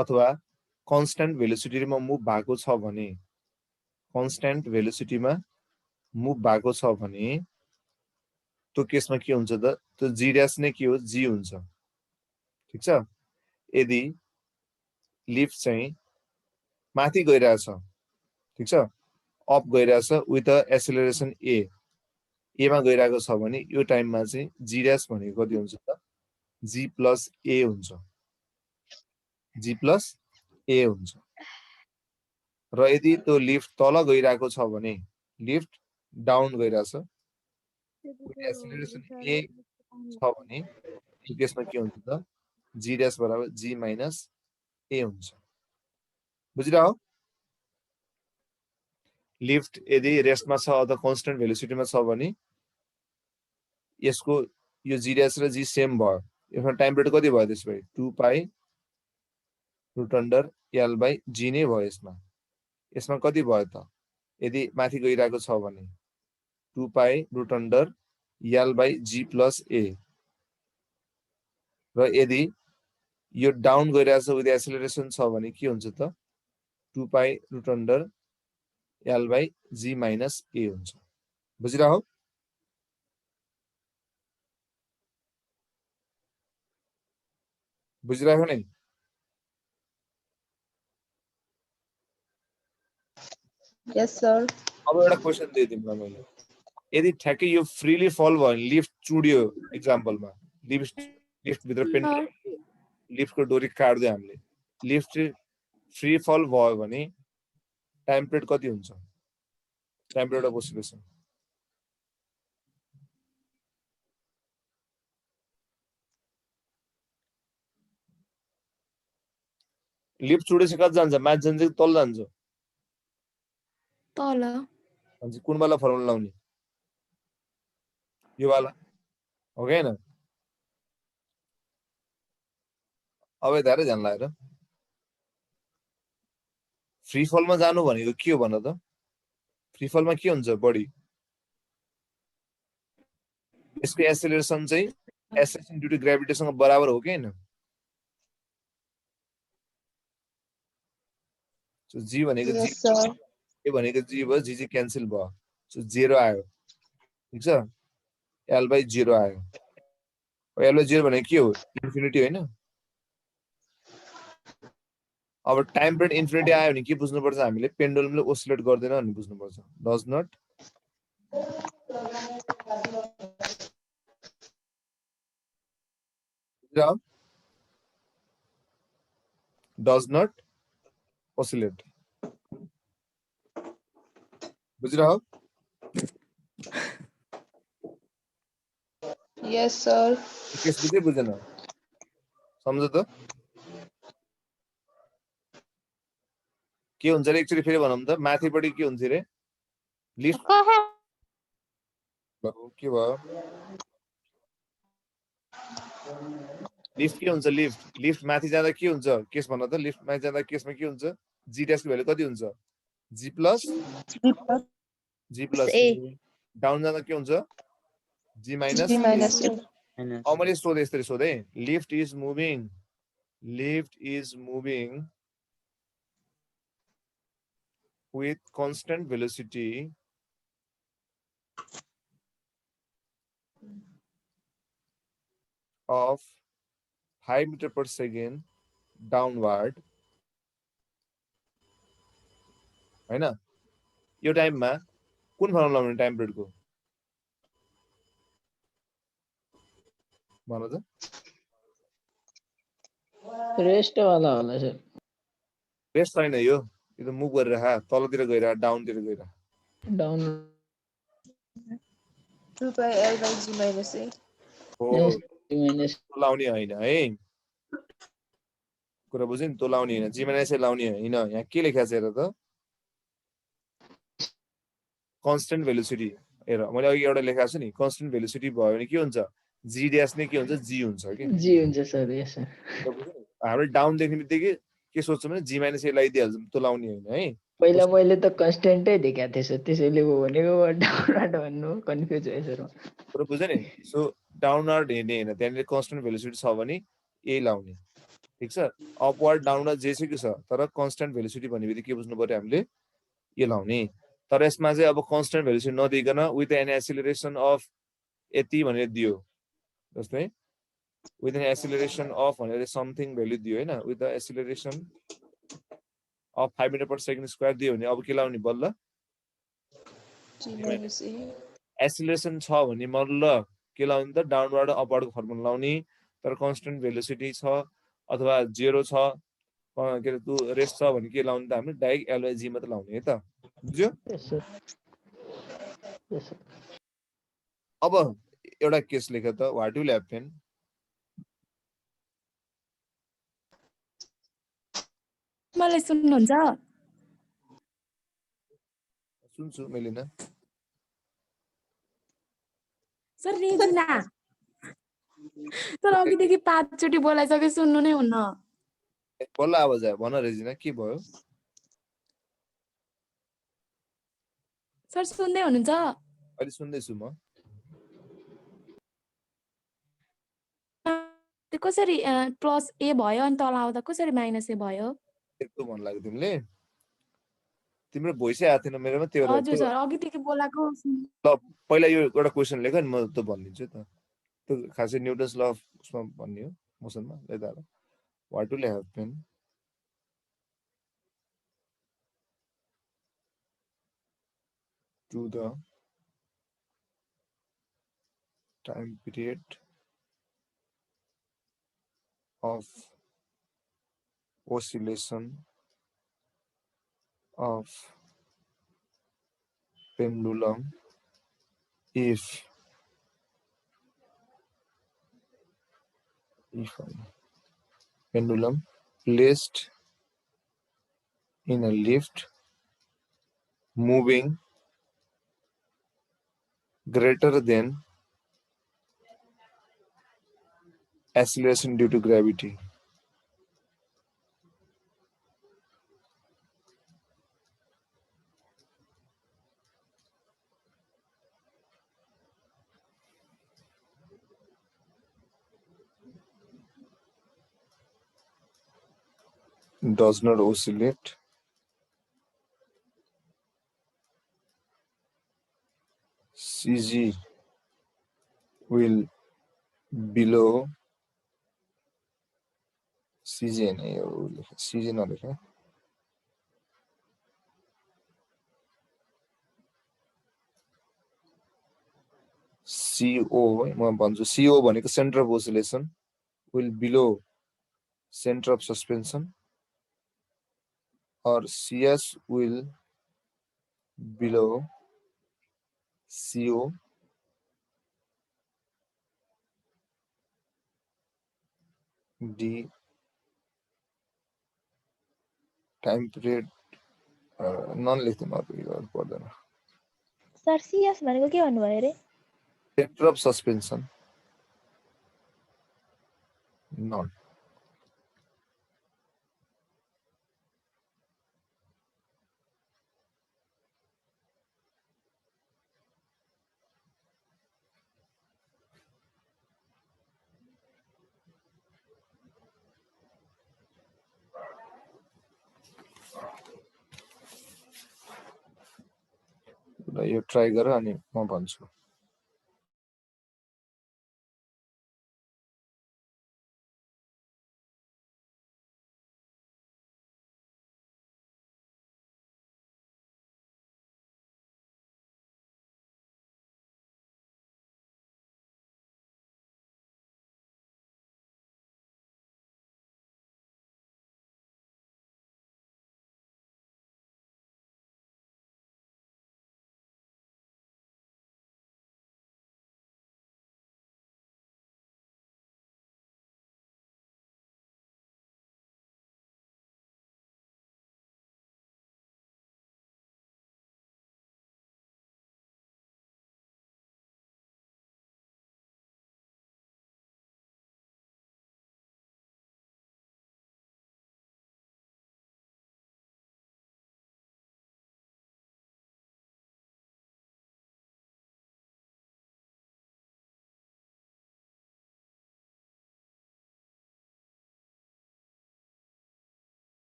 Speaker 3: अथवा कन्स्ट्यान्ट भेलोसिटीमा मुभ भएको छ भने कन्स्ट्यान्ट भेलोसिटीमा मुभ भएको छ भने त्यो केसमा के हुन्छ त त्यो g ड्याश नै के हो g हुन्छ ठीक छ यदि लिफ्ट चाहिँ माथि गइरहेछ ठीक छ अप गइरहेछ विथ अ एक्सेलरेसन a मा गइरहेको छ भने यो टाइममा चाहिँ g ड्याश भनेको कति हुन्छ त g plus a हुन्छ g plus a हुन्छ र यदि त्यो लिफ्ट तल गइरहेको छ भने लिफ्ट डाउन गइरहेछ एक्सेलरेसन a छ भने यो केसमा के हुन्छ त g ड्याश बराबर g minus a हुन्छ बुझिरह्यो लिफ्ट यदि रेस्टमा छ अथवा कन्स्टेन्ट भेलोसिटीमा छ भने यसको यो g ड्याश र g सेम भयो यसमा टाइम पिरियड कति भयो त्यसपछि 2 pi root under l by g नै भयो यसमा कति भयो त यदि माथि गइरहेको छ भने 2 pi root under l by g plus a र यदि यो डाउन गइरहेछ विथ एक्सेलरेसन छ भने के हुन्छ त 2 pi root under l by g minus a हुन्छ बुझिरह्यो बुझिरहेको नै
Speaker 4: Yes, sir.
Speaker 3: अब एउटा क्वेशन दिए तिमीलाई मैले यदि ठ्याक्कै यो फ्रीली फल भयो भने लिफ्ट चुड्यो एक्जाम्पलमा लिफ्ट भित्र पेन्डुलम लिफ्टको डोरी काट्दियो हामीले लिफ्ट फ्री फल भयो भने टाइम पिरियड कति हुन्छ time period of oscillation lift चुडेपछि कति जान्छ माथि जान्छ कि तल जान्छ
Speaker 2: तल
Speaker 3: अनि कुन वाला फर्मुला लाउने यो वाला हो कि हैन अब धेरै ध्यान लगाएर फ्री फलमा जानु भनेको के हो भन त फ्री फलमा के हुन्छ बडी यसको एक्सेलरेसन चाहिँ एक्सेलरेसन ड्यू टु ग्रेभिटीसँग बराबर हो कि हैन सो जी भनेको
Speaker 4: Yes, sir.
Speaker 3: ए भनेको जी भयो जी क्यान्सल भयो सो 0 आयो ठीक छ l by 0 आयो l by 0 भनेको के हो इन्फिनिटी हैन अब टाइम पिरियड इन्फिनिटी आयो भने के बुझ्नुपर्छ हामीले पेन्डुलमले ओसिलेट गर्दैन भन्ने बुझ्नुपर्छ does not does not oscillate बुझिरह्यो
Speaker 4: Yes, sir.
Speaker 3: केस बुझ्दै बुझेन सम्झ त के हुन्छ रे एक्चुअली फेरि भनौँ त माथिपट्टि के हुन्छ रे लिफ्ट के भयो लिफ्ट के हुन्छ लिफ्ट माथि जाँदा के हुन्छ केस भन त लिफ्ट माथि जाँदा केसमा के हुन्छ जी ड्याशको भ्यालु कति हुन्छ जी प्लस
Speaker 4: A.
Speaker 3: डाउन जाँदा के हुन्छ जी माइनस
Speaker 4: G minus A.
Speaker 3: अब मैले सोधेँ यसरी सोधेँ lift is moving with constant velocity of 5 meter per second downward हैन यो टाइममा कुन फर्मुला हुने टाइम पिरियडको भन त
Speaker 6: रेस्ट वाला होला सर
Speaker 3: रेस्ट छैन यो त मुभ गरिरहा तलतिर गइरहा डाउनतिर गइरहा
Speaker 6: down
Speaker 4: 2 pi L by G minus A.
Speaker 3: हो
Speaker 6: माइनस
Speaker 3: लाउने हैन है कुरा बुझ्यो नि तो लाउने हैन जी माइनस ए लाउने हैन यहाँ के लेखेको छ हेर त कन्स्टेन्ट भेलोसिटी हेर मैले अघि एउटा लेखाएको छु नि कन्स्टेन्ट भेलोसिटी भयो भने के हुन्छ जी ड्यास नै के हुन्छ जी हुन्छ के
Speaker 6: जी हुन्छ सर यस सर
Speaker 3: हाम्रो डाउन देख्ने बित्तिकै के सोच्छौँ भने जी माइनस ए लगाइदिइहाल्छौँ त्यो लाउने होइन है
Speaker 6: पहिला मैले त कन्स्टेन्टै देखाएको थिएँ सर त्यसैले हो भनेको डाउनवार्ड भन्नु कन्फ्युज भयो सर
Speaker 3: कुरो बुझ्यो नि सो डाउनवार्ड हेर्ने होइन त्यहाँनिर कन्स्टेन्ट भेलोसिटी छ भने ए लाउने ठिक छ अपवार्ड डाउनवार्ड जेसुकै छ तर कन्स्टेन्ट भेलोसिटी भन्ने बित्तिकै के बुझ्नु पर्यो हामीले ए लाउने तर यसमा चाहिँ अब कन्स्टेन्ट भेलोसिटी नदिइकन विथ एन एक्सिलरेसन अफ यति भनेर दियो जस्तै with an acceleration of something value दियो हैन with the acceleration of 5 meter per second square दियो भने अब के लाउने बल्ल
Speaker 4: G minus A.
Speaker 3: एक्सिलरेसन छ भने मल्ल के लाउने त डाउनवार्ड अपवार्डको फर्मुला लाउने तर कन्स्टेन्ट भेलोसिटी छ अथवा 0 छ के अरे त्यो रेस्ट छ भने के लाउने त हामीले डाइरेक्ट एल बाइ जी मात्र लाउने है त बुझ्यो
Speaker 6: यस सर
Speaker 3: अब एउटा केस लेख त व्हाट विल ह्यापन
Speaker 7: मलाई सुन्नुहुन्छ
Speaker 3: सुन्छु मेलिना
Speaker 7: सर रेजिना सर अघिदेखि 5 चोटि बोलाइसके सुन्नु नै हुन्न
Speaker 3: बल्ल आवाज आयो भन रेजिना के भयो
Speaker 7: सर सुन्दै हुनुहुन्छ
Speaker 3: अहिले सुन्दैछु म
Speaker 7: त्यो कसरी प्लस ए भयो अनि तल आउँदा कसरी माइनस ए भयो
Speaker 3: यस्तो भन्न लाग्यो तिमीले तिम्रो भोइसै आएको थिएन मेरोमा त्यो
Speaker 7: हजुर सर अघिदेखि बोलाको
Speaker 3: ल पहिला यो एउटा क्वेसन लेख नि म त भनिदिन्छु त त्यो खासै न्युटन्स ल अफ उसमा भन्ने हो मोसनमा लेदा what will happen to the time period of oscillation of pendulum if pendulum placed in a lift moving greater than acceleration due to gravity. Does not oscillate CG will below CG नहीं हो CG ना लिखे CO म भन्छु CO भनेको center of oscillation will below center of suspension or CS will below CO D time period नन लेख्नु पर्दैन
Speaker 2: सर सीएस भनेको के भन्नुभयो रे
Speaker 3: center of suspension non यो ट्राई गर अनि म भन्छु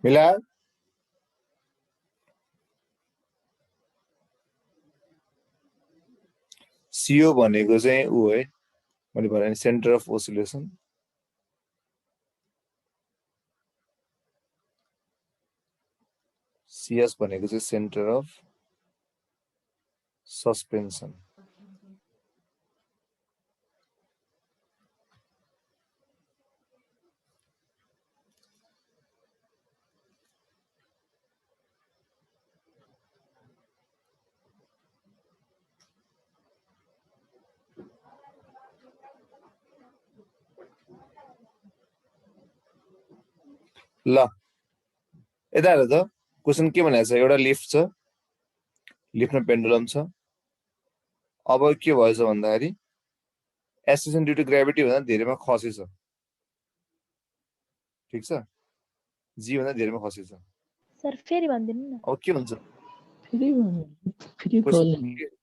Speaker 3: मिला CO भनेको चाहिँ ऊ है मैले भने सेन्टर अफ ओसिलेसन CS भनेको चाहिँ सेन्टर अफ सस्पेन्सन ल यता हेर त क्वेसन के भनेको छ एउटा लिफ्ट छ लिफ्टमा पेन्डुलम छ अब के भएछ भन्दाखेरि एक्सेलेरेसन ड्यू टु ग्राभिटी भन्दा धेरैमा खसेछ ठीक छ जी भन्दा धेरैमा खसेछ
Speaker 2: सर फेरि भनिदिनु न
Speaker 3: अब के हुन्छ
Speaker 6: फ्री फल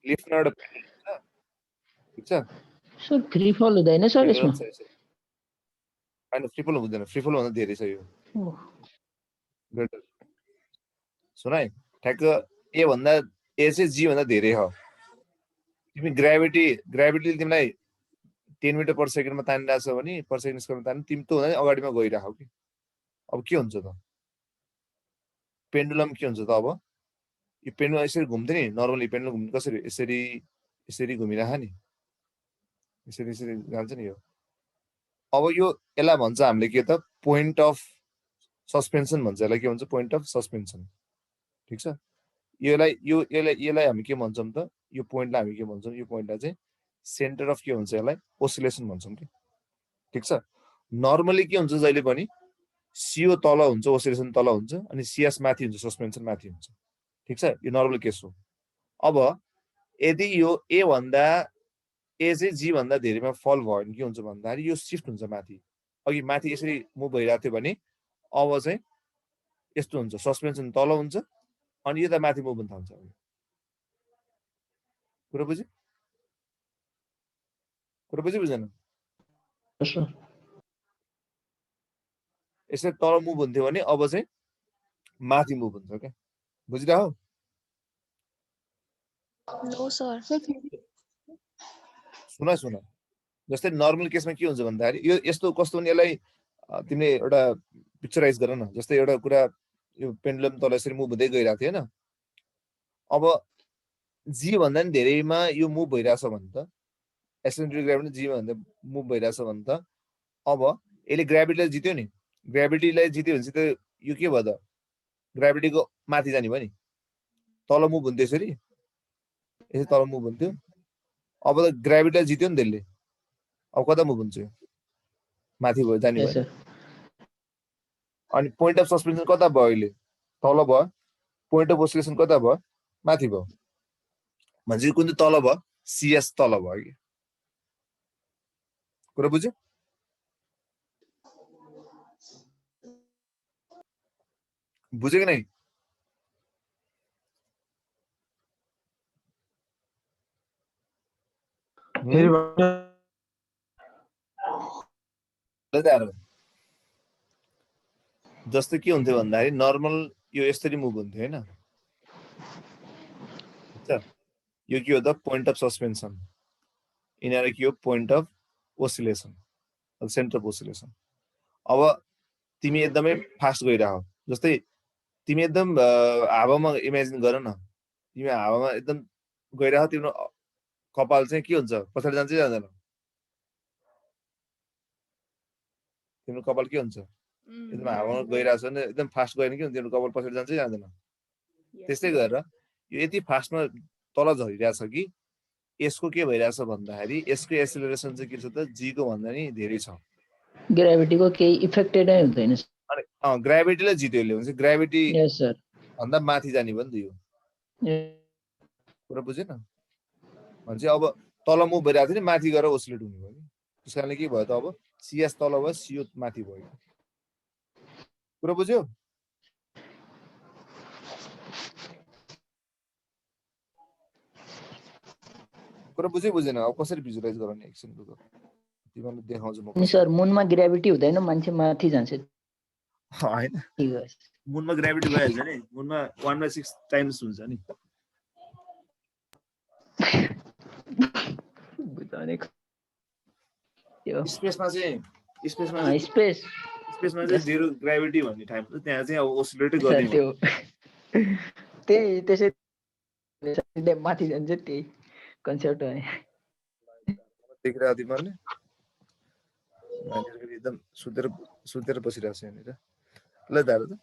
Speaker 3: लिफ्टमा एउटा पेन्डुलम छ ठीक छ
Speaker 6: सर फ्री फल हुँदैन सर यसमा
Speaker 3: होइन फ्री फल हुँदैन फ्री फल भन्दा धेरै छ यो
Speaker 6: ओह,
Speaker 3: ग्रेटर सुन है ठ्याक्क ए भन्दा ए चाहिँ जी भन्दा धेरै हो तिमी ग्राभिटीले तिमीलाई 10 मिटर पर सेकेन्डमा तानिरहेको छ भने पर सेकेन्ड स्क्वायरमा तान्नु तिमी त हुँदा अगाडिमा गइरहेको कि अब के हुन्छ त पेन्डुलम के हुन्छ त अब यो पेन्डुलम यसरी घुम्थ्यो नि नर्मली पेन्डुलम घुम्नु कसरी यसरी यसरी घुमिरह नि यसरी यसरी जान्छ नि यो अब यो यसलाई भन्छ हामीले के त पोइन्ट अफ सस्पेन्सन भन्छ यसलाई के भन्छ पोइन्ट अफ सस्पेन्सन ठीक छ यसलाई हामी के भन्छौँ त यो पोइन्टलाई हामी के भन्छौँ यो पोइन्टलाई चाहिँ सेन्टर अफ के भन्छ यसलाई ओसिलेसन भन्छौँ कि ठिक छ नर्मली के हुन्छ जहिले पनि CO तल हुन्छ ओसिलेसन तल हुन्छ अनि CS माथि हुन्छ सस्पेन्सन माथि हुन्छ ठिक छ यो नर्मल केस हो अब यदि यो ए भन्दा ए चाहिँ जी भन्दा धेरैमा फल भयो भने के हुन्छ भन्दाखेरि यो सिफ्ट हुन्छ माथि अघि माथि यसरी मुभ भइरहेको थियो भने अब चाहिँ यस्तो हुन्छ सस्पेन्सन तल हुन्छ अनि यता माथि मुभ हुन थाल्छ कुरा बुझेन
Speaker 6: सर
Speaker 3: यसरी तल मुभ हुन्थ्यो भने अब चाहिँ माथि मुभ हुन्छ क्या बुझिरह
Speaker 4: नो सर
Speaker 3: सुन जस्तै नर्मल केसमा के हुन्छ भन्दाखेरि यो यस्तो कस्तो भने यसलाई तिमीले एउटा पिक्चराइज गर न जस्तै एउटा कुरा यो पेन्डुलम तल यसरी मुभ हुँदै गइरहेको थियो हैन अब जी भन्दा नि धेरैमा यो मुभ भइरहेछ भने त एक्सेलेरेसन ग्राभिटी जी भन्दा मुभ भइरहेछ भने त अब यसले ग्राभिटीलाई जित्यो नि ग्राभिटीलाई जित्यो भने चाहिँ यो के भयो त ग्राभिटीको माथि जाने भयो नि तल मुभ हुन्थ्यो यसरी यसरी तल मुभ हुन्थ्यो अब त ग्राभिटीलाई जित्यो नि त्यसले अब कता मुभ हुन्छ यो माथि भयो जाने भयो अनि पोइन्ट अफ सस्पेन्सन कता भयो अहिले तल भयो पोइन्ट अफ ओसिलेसन कता भयो माथि भयो भन्छ कुन चाहिँ तल भयो CS तल भयो कि कुरा बुझ्यो बुझ्यो कि नै जस्तो के हुन्थ्यो भन्दाखेरि नर्मल यो यसरी मुभ हुन्थ्यो हैन यो के हो त पोइन्ट अफ सस्पेन्सन यिनीहरू के हो point of oscillation centre of oscillation अब तिमी एकदमै फास्ट गइरह जस्तै तिमी एकदम हावामा इमेजिन गर न तिमी हावामा एकदम गइरह तिम्रो कपाल चाहिँ के हुन्छ पछाडि जान्छ जाँदैन तिम्रो कपाल के हुन्छ एकदम हावामा गइरहेछ भने एकदम फास्ट गयो भने के हुन्छ तिम्रो कपाल पछाडि जान्छ जाँदैन त्यस्तै गरेर यो यति फास्टमा तल झरिरहेछ कि यसको के भइरहेछ भन्दाखेरि यसको एक्सेलरेसन चाहिँ के छ त जी को भन्दा नि धेरै छ
Speaker 6: ग्राभिटीको केही इफेक्ट नै हुँदैन
Speaker 3: अनि ग्राभिटीलाई जित्यो यसले भने ग्राभिटी
Speaker 6: यस सर
Speaker 3: भन्दा माथि जाने भयो नि त यो कुरा बुझेन भन्छ अब तल मुभ भइरहेको थियो नि माथि गएर ओसिलेट हुने भयो कि त्यस कारणले के भयो त अब CS तल भयो CO माथि भयो कुरा बुझ्यो कुरा बुझेन अब कसरी भिजुअलाइज गराउने एकछिन रुक तिमीलाई देखाउँछु म
Speaker 6: नि सर मुनमा ग्राभिटी हुँदैन मान्छे माथि जान्छ
Speaker 3: हैन
Speaker 1: मुनमा ग्राभिटी भइहाल्छ नि मुनमा 1/6 टाइम्स हुन्छ नि
Speaker 6: बुझाउने यो
Speaker 1: स्पेसमा चाहिँ
Speaker 6: स्पेसमा
Speaker 1: स्पेसमा चाहिँ जेरो ग्राभिटी भन्ने ठाउँ छ त्यहाँ चाहिँ अब ओसिलेटै
Speaker 6: सर
Speaker 1: गर्ने
Speaker 6: त्यो त्यही त्यसै माथि जान्छ त्यही कन्सेप्ट हो नि
Speaker 1: देखिरहेको तिमीहरूले मान्छेहरू एकदम सुतेर बसिरहेको छ यहाँनिर ल दारु त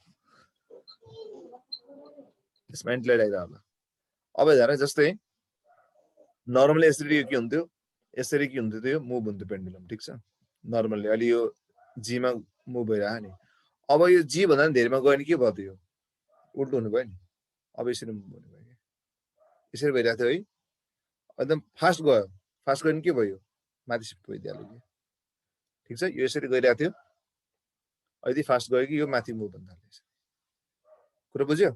Speaker 1: त्यसमा इन्टलेट आइरहेको होला अब हेर जस्तै नर्मली यसरी के हुन्थ्यो यसरी के हुन्थ्यो त्यो मुभ हुन्थ्यो पेन्डुलम ठिक छ नर्मली अलि यो जीमा मुभ भइरह्यो नि अब यो जी भन्दा पनि धेरैमा गयो नि के भयो त यो उल्टो हुनुभयो नि अब यसरी मुभ हुनुभयो कि यसरी भइरहेको थियो है एकदम फास्ट गयो नि के भयो माथि सिफ्ट भइदिइहाल्यो कि ठिक छ यो यसरी गइरहेको थियो यति फास्ट गयो कि यो माथि मुभ हुन थाल्यो कुरा बुझ्यो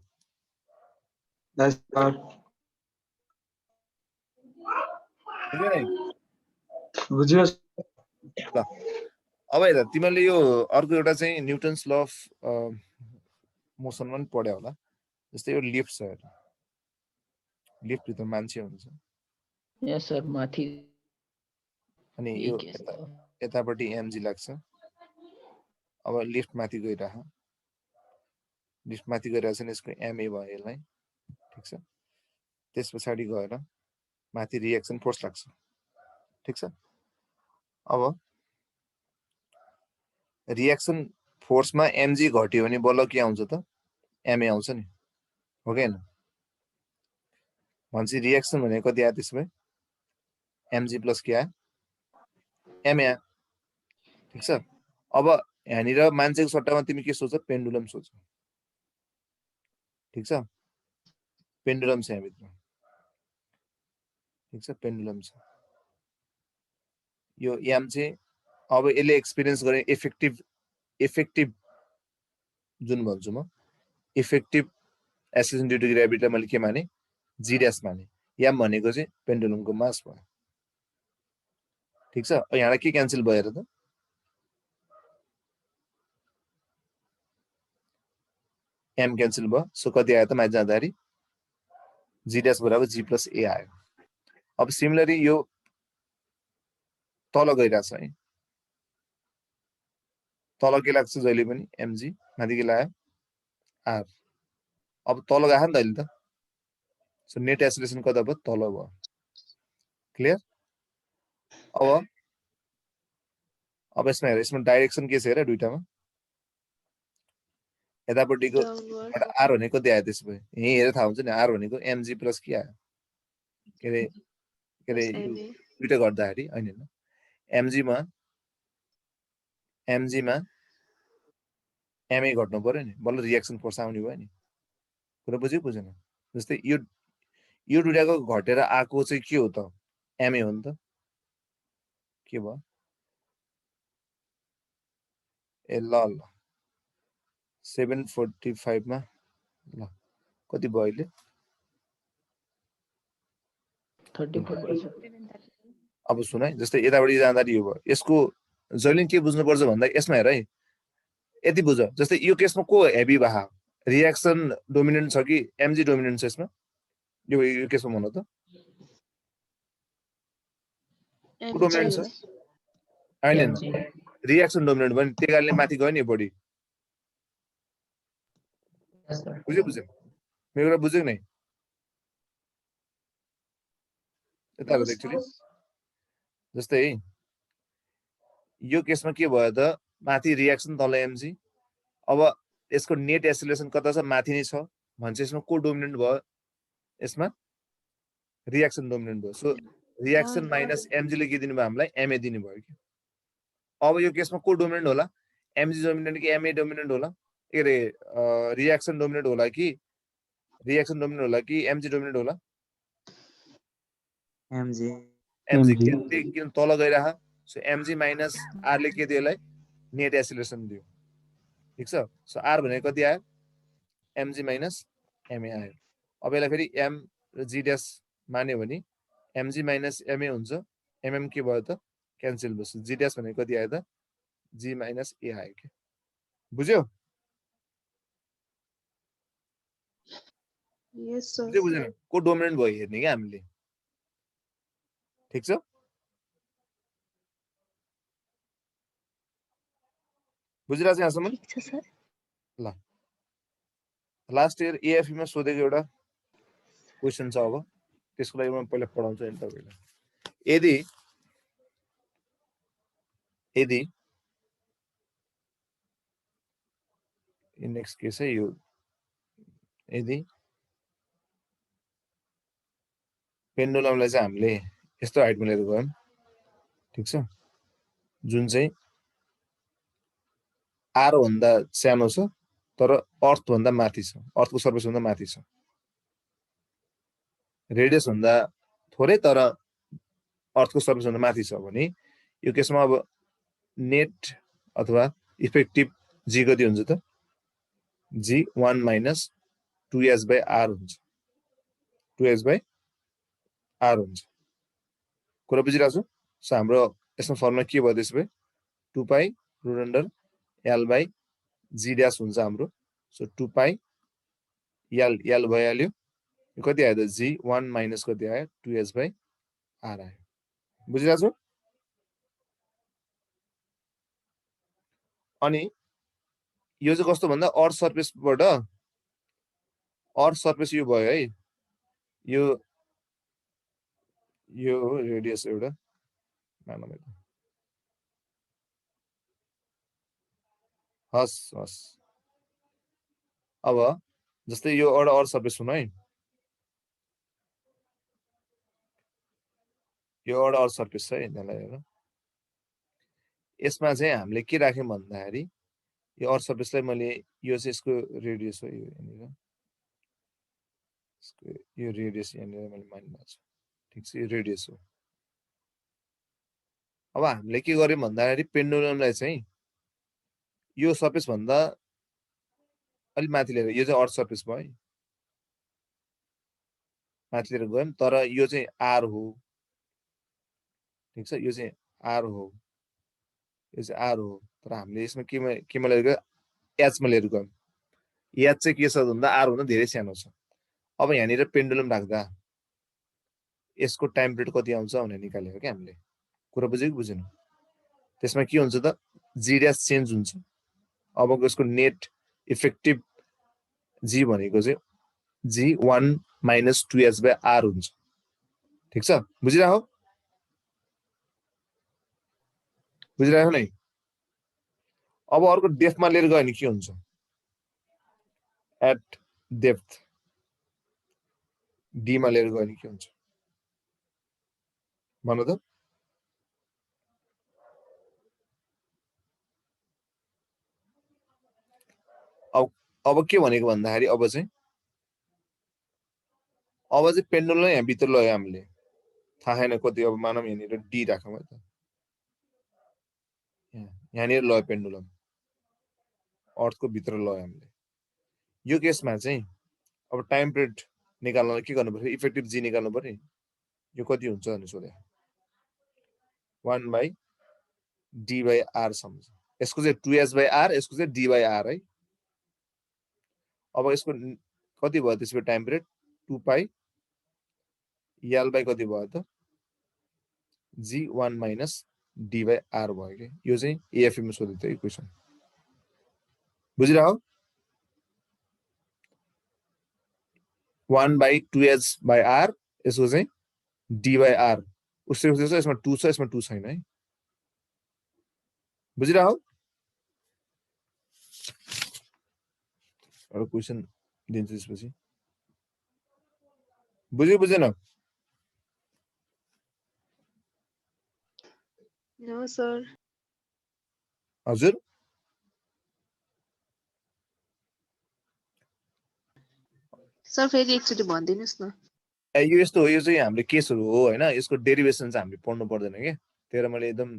Speaker 8: बुझ्यो
Speaker 1: ल अब हेर तिमीहरूले यो अर्को एउटा चाहिँ न्युटन्स ल अफ मोसनमा पनि पढ्यो होला जस्तै यो लिफ्ट छ हेर लिफ्ट भित्र मान्छे हुन्छ
Speaker 6: यस सर माथि
Speaker 1: अनि यो यतापट्टि एमजी लाग्छ अब लिफ्ट माथि गइरह लिफ्ट माथि गइरहेछ नि यसको एमए भयो यसलाई ठिक छ त्यस पछाडि गएर माथि रिएक्सन फोर्स लाग्छ ठिक छ अब रिएक्सन फोर्समा एमजी घट्यो भने बल्ल के आउँछ त एमए आउँछ नि हो कि हैन भन्छ रिएक्सन भनेको कति आयो त्यसमा एमजी प्लस के आयो एमए ठिक छ अब यहाँनिर मान्छेको सट्टामा तिमी के सोच पेन्डुलम सोच ठिक छ पेन्डुलम छ यहाँभित्र ठिक छ पेन्डुलम छ यो एम चाहिँ अब यसले एक्सपिरियन्स गरे इफेक्टिभ जुन भन्छु म इफेक्टिभ एक्सिलेरेसन ड्यू टु ग्रेभिटीलाई मैले के माने जी ड्यास माने एम भनेको चाहिँ पेन्डुलमको मास भयो ठिक छ यहाँबाट के क्यान्सल भयो त एम क्यान्सल भयो सो कति आयो त माथि जाँदाखेरि जी ड्यास बराबर जी प्लस ए आयो अब सिमिलरली यो तल गइरहेछ है तल के लाग्छ जहिले पनि एमजी माथि के लाग्यो आर अब तल गयो नि त अहिले त सो नेट एक्सिलेरेसन कता भयो तल भयो क्लियर अब यसमा हेर यसमा डाइरेक्सन के छ हेर दुईटामा यतापट्टिको आर भनेको कति आयो त्यसो भए यही हेरेर थाहा हुन्छ नि आर भनेको एमजी प्लस के आयो के अरे दुईटा गर्दाखेरि होइन एमजीमा एमए घट्नु पर्यो नि बल्ल रिएक्सन फोर्स आउने भयो नि कुरा बुझेन जस्तै यो दुईटाको घटेर आएको चाहिँ के हो त एमए हो नि त के भयो ए ल 745 मा ल कति भयो अहिले
Speaker 6: 34%।
Speaker 1: अब सुन है जस्तै यताबाट जाँदाखेरि यो भयो यसको जहिले के बुझ्नुपर्छ भन्दा यसमा हेर है यति बुझ जस्तै यो केसमा को हेभी भा रिएक्सन डोमिनेन्ट छ कि एमजी डोमिनेन्ट छ यसमा यो केसमा भन्नु त को डोमिनेन्ट छ हैन रिएक्सन डोमिनेन्ट भयो नि त्यही कारणले माथि गयो नि बडी बुझ्यो मेरो कुरा बुझ्यो नै यता हेर्दा एक्चुअली जस्तै यो केसमा के भयो त माथि रिएक्सन तल एमजी अब यसको नेट एक्सिलेरेसन कता छ माथि नै छ भन्छ यसमा को डोमिनेन्ट भयो यसमा रिएक्सन डोमिनेन्ट भयो सो रिएक्सन माइनस एमजी ले के दिनु भयो हामीलाई एमए दिनु भयो कि अब यो केसमा को डोमिनेन्ट होला एमजी डोमिनेन्ट कि एमए डोमिनेन्ट होला के रे रिएक्सन डोमिनेन्ट होला कि एमजी डोमिनेन्ट होला
Speaker 9: एमजी
Speaker 1: किन तल गइराख सो एमजी माइनस आर ले के दियो यसलाई नेट एक्सिलेरेसन दियो ठीक छ सो आर भनेको कति आयो एमजी माइनस एमए आयो अब यसलाई फेरि एम र जी ड्यास मान्यो भने एमजी माइनस एमए हुन्छ एमएम के भयो त क्यान्सल भयो जी ड्यास भनेको कति आयो त जी माइनस ए आयो के बुझ्यो
Speaker 4: Yes, sir.
Speaker 3: बुझेन को डोमिनेन्ट भयो हेर्ने क्या हामीले ठिक छ बुझिरहेको छ यहाँसम्म
Speaker 2: ठिक छ सर।
Speaker 3: ल लास्ट इयर एएफई मा सोधेको एउटा क्वेशन छ अब त्यसको लागि म पहिला पढाउँछु नि तपाईलाई यदि नेक्स्ट केस है यो यदि पेन्डुलमलाई चाहिँ हामीले यस्तो हाइटमा लिएर गयौँ ठिक छ जुन चाहिँ आर भन्दा सानो छ तर अर्थ भन्दा माथि छ अर्थको सर्फेस भन्दा माथि छ रेडियस भन्दा थोरै तर अर्थको सर्फेस भन्दा माथि छ भने यो केसमा अब नेट अथवा इफेक्टिभ जी कति हुन्छ त जी 1 माइनस 2s/r हुन्छ 2s/r हुन्छ कुरा बुझिरहेको छु सो हाम्रो यसमा फर्मुला के भयो त्यसो भए 2 pi root under l by G dash हुन्छ हाम्रो सो 2 पाई l भइहाल्यो यो कति आयो त जी 1 माइनस कति आयो 2s/r आयो बुझिरहेको छु अनि यो चाहिँ कस्तो भन्दा अर्थ सर्फेसबाट अर्थ सर्फेस यो भयो है यो रेडियस एउटा मानौँ हस् अब जस्तै यो एउटा अर्थ सर्फेस हुनु है यो एउटा अर्थ सर्फेस है त्यसलाई हेर यसमा चाहिँ हामीले के राख्यौं भन्दाखेरि यो अर्थ सर्फेसलाई मैले यो चाहिँ यसको रेडियस हो यो रेडियस यहाँनिर मैले मानिरहेको छु ठिक छ यो रेडियस हो अब हामीले के गर्यौं भन्दाखेरि पेन्डुलमलाई चाहिँ यो सर्फेस भन्दा अलि माथि लिएर यो चाहिँ अर्थ सर्फेस भयो है माथि लिएर गयौं तर यो चाहिँ आर हो ठिक छ यो चाहिँ आर हो यो चाहिँ आर हो तर हामीले यसमा केमा लिएर गयो एच मा लिएर गयौं एच चाहिँ के छ भन्दा आर भन्दा धेरै सानो छ अब यहाँनिर पेन्डुलम राख्दा यसको टाइम पिरियड कति आउँछ भनेर निकालेको क्या हामीले कुरा बुझ्यो कि बुझेन त्यसमा के हुन्छ त जी ड्यास चेन्ज हुन्छ अब यसको नेट इफेक्टिभ जी भनेको चाहिँ जी 1 माइनस 2s/r हुन्छ ठिक छ बुझिराखौ नै अब अर्को डेप्थमा लिएर गयो भने के हुन्छ एट डेप्थ डी मा लिएर गयो भने के हुन्छ भन्नु त अब के भनेको भन्दाखेरि अब चाहिँ पेन्डुलम यहाँ भित्र लयो हामीले थाहा छैन कति अब मानौँ यहाँनिर डी राखौँ है त यहाँनिर लयो पेन्डुलम अर्थको भित्र लयो हामीले यो केसमा चाहिँ अब टाइम पिरियड निकाल्न के गर्नु पर्छ इफेक्टिभ जी निकाल्नु पर्यो यो कति हुन्छ भनेर सोधे 1/d/r सम्झ यसको चाहिँ 2s/r यसको चाहिँ d/r है अब यसको कति भयो त्यसको time period 2 pie l by कति भयो त जी 1 माइनस d/r भयो के यो चाहिँ एएफई मा सोधेको थियो इक्वेसन बुझिरह्यो 1/2s/r यसको चाहिँ d/r उसै यसमा 2 छ यसमा 2 छैन है बुझिरह्यो एउटा क्वेसन दिन्छु त्यसपछि बुझ्यो बुझेन
Speaker 4: No, sir.
Speaker 3: हजुर
Speaker 4: Sir, फेरि एकचोटि भनिदिनुस् न
Speaker 3: यो यस्तो हो यो चाहिँ हाम्रो केसहरु हो हैन यसको डेरिभेसन चाहिँ हामीले पढ्नु पर्दैन के त्यही मैले एकदम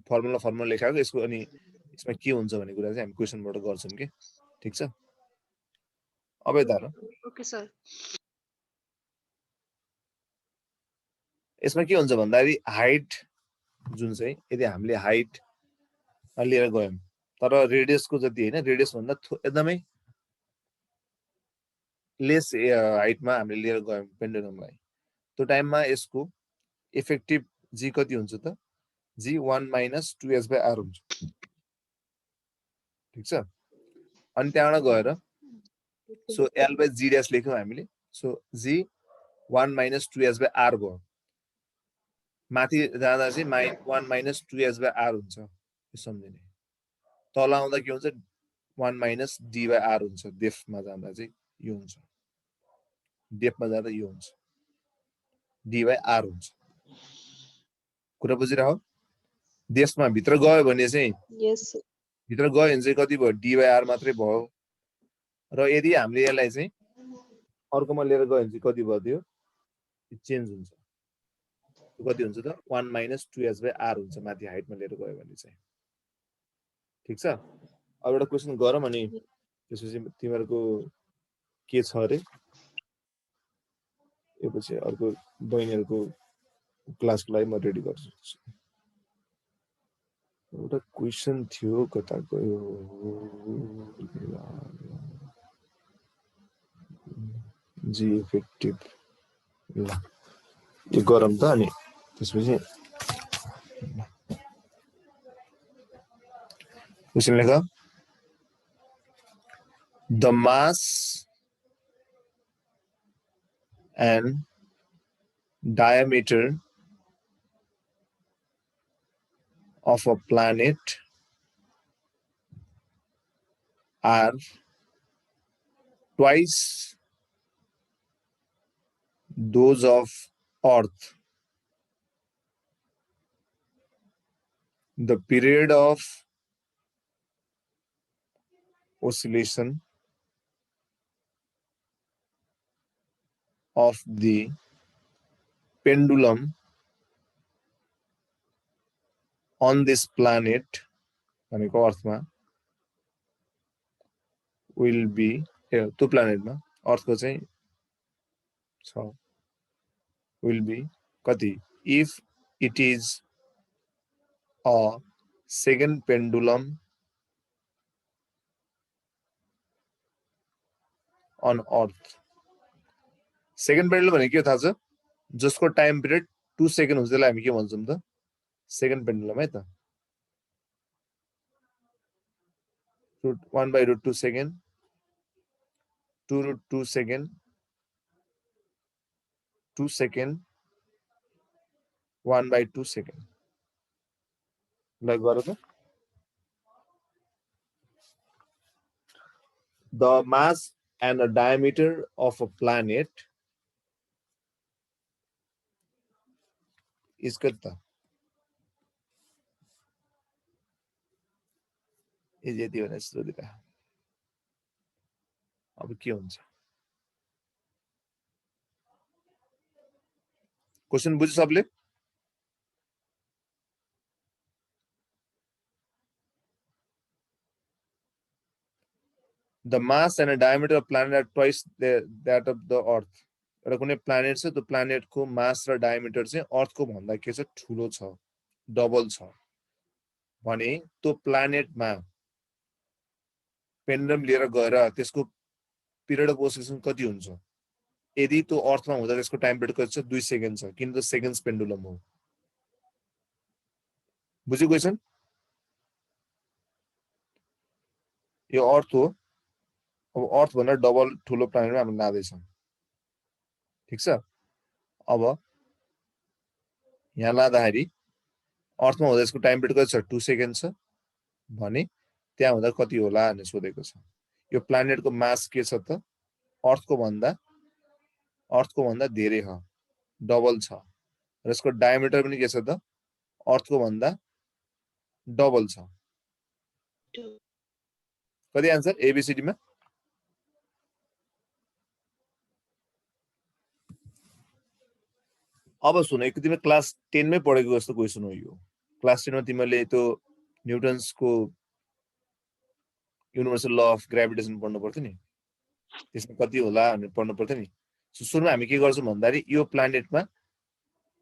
Speaker 3: फर्मुला लेखाएको यसको अनि यसमा के हुन्छ भन्ने कुरा चाहिँ हामी क्वेशनबाट गर्छौं के ठीक छ अब यता हेर
Speaker 4: ओके सर
Speaker 3: यसमा के हुन्छ भन्दाखेरि हाइट जुन चाहिँ यदि हामीले हाइट लिएर गयौं तर रेडियसको जति हैन रेडियस भन्दा एकदमै लेस हाइटमा हामीले लिएर गयौँ पेन्डुलमलाई, त्यो टाइममा यसको इफेक्टिभ जी कति हुन्छ त? जी 1 - 2s/r हुन्छ। ठिक छ? अनि त्यहाँबाट गएर सो l/g ड्यास लेख्यौँ हामीले। सो जी 1 - 2s/r भयो। माथि जाँदा चाहिँ 1 - 2s/r हुन्छ, यो सम्झिने। तल आउँदा के हुन्छ? 1 - d/r हुन्छ। डेफमा जाँदा चाहिँ यो हुन्छ, डेफमा जाँदा यो हुन्छ, d/r हुन्छ। कुरा बुझिरह? देशमा भित्र गयो भने चाहिँ
Speaker 4: Yes, sir.
Speaker 3: भित्र गयो भने चाहिँ कति भयो? d/r मात्रै भयो। र यदि हामीले यसलाई चाहिँ अर्कोमा लिएर गयो भने चाहिँ कति भयो? त्यो चेन्ज हुन्छ। कति हुन्छ त? 1 - 2s/r हुन्छ माथि हाइटमा लिएर गयो भने चाहिँ। ठिक छ? अब एउटा क्वेसन गरौँ अनि त्यसपछि तिमीहरूको के छ अरे यो पछि अर्को बहिनीहरूको क्लासको लागि म रेडी गर्छु। एउटा क्वेसन थियो, कता गयो? जी इफेक्टिभ, ल यो गरौँ त अनि त्यसपछि क्वेसन लेख। The mass and diameter of a planet are twice those of Earth. The period of oscillation of the pendulum on this planet, भनेको अर्थमा, will be त्यो प्लानेटमा अर्थको चाहिँ छ, will be कति? If it is a second pendulum on Earth. Second pendulum भनेको के थाहा छ? जसको टाइम पिरियड 2 सेकेन्ड हुन्छ, त्यसलाई हामी के भन्छौँ त? सेकेन्ड पेन्डुलम है त। 1/√2 सेकेन्ड, 2√2 सेकेन्ड, 2 सेकेन्ड, 1/2 सेकेन्ड। ल गर त। The mass and the diameter of a planet is कति त? यति भने सोधिरा। अब के हुन्छ? क्वेसन बुझ्यो सबले? The mass and the diameter of planet are twice that of the Earth. एउटा कुनै प्लानेट छ, त्यो प्लानेटको मास र डायमिटर चाहिँ अर्थको भन्दा के छ? ठुलो छ, डबल छ भने त्यो प्लानेटमा पेन्डुलम लिएर गएर त्यसको पिरियड अफ ओसिलेसन कति हुन्छ? यदि त्यो अर्थमा हुँदा त्यसको टाइम पिरियड कति छ? 2 सेकेन्ड छ, किन त सेकेन्ड्स पेन्डुलम हो। बुझ्यो क्वेसन? यो अर्थ हो। अब अर्थ भन्दा डबल ठुलो प्लानेटमा हामी लाँदैछौँ। ठिक छ? अब यहाँ लाँदाखेरि अर्थमा हुँदा यसको टाइम पिरियड कति छ? 2 सेकेन्ड छ भने त्यहाँ हुँदा कति होला भन्ने सोधेको छ। यो प्लानेटको मास के छ त? अर्थको भन्दा धेरै हो, डबल छ, र यसको डायमिटर पनि के छ त? अर्थको भन्दा डबल छ। कति आन्सर एबीसीडी मा? अब सुन, एक तिमीले क्लास 10 मै पढेको जस्तो क्वेसन हो यो। क्लास 10 मा तिमीले त्यो न्युटन्सको युनिभर्सल ल अफ ग्राभिटेसन पढ्नु पर्थ्यो नि, त्यसमा कति होला भनेर पढ्नु पर्थ्यो नि। सुरुमा हामी के गर्छौँ भन्दाखेरि यो प्लानेटमा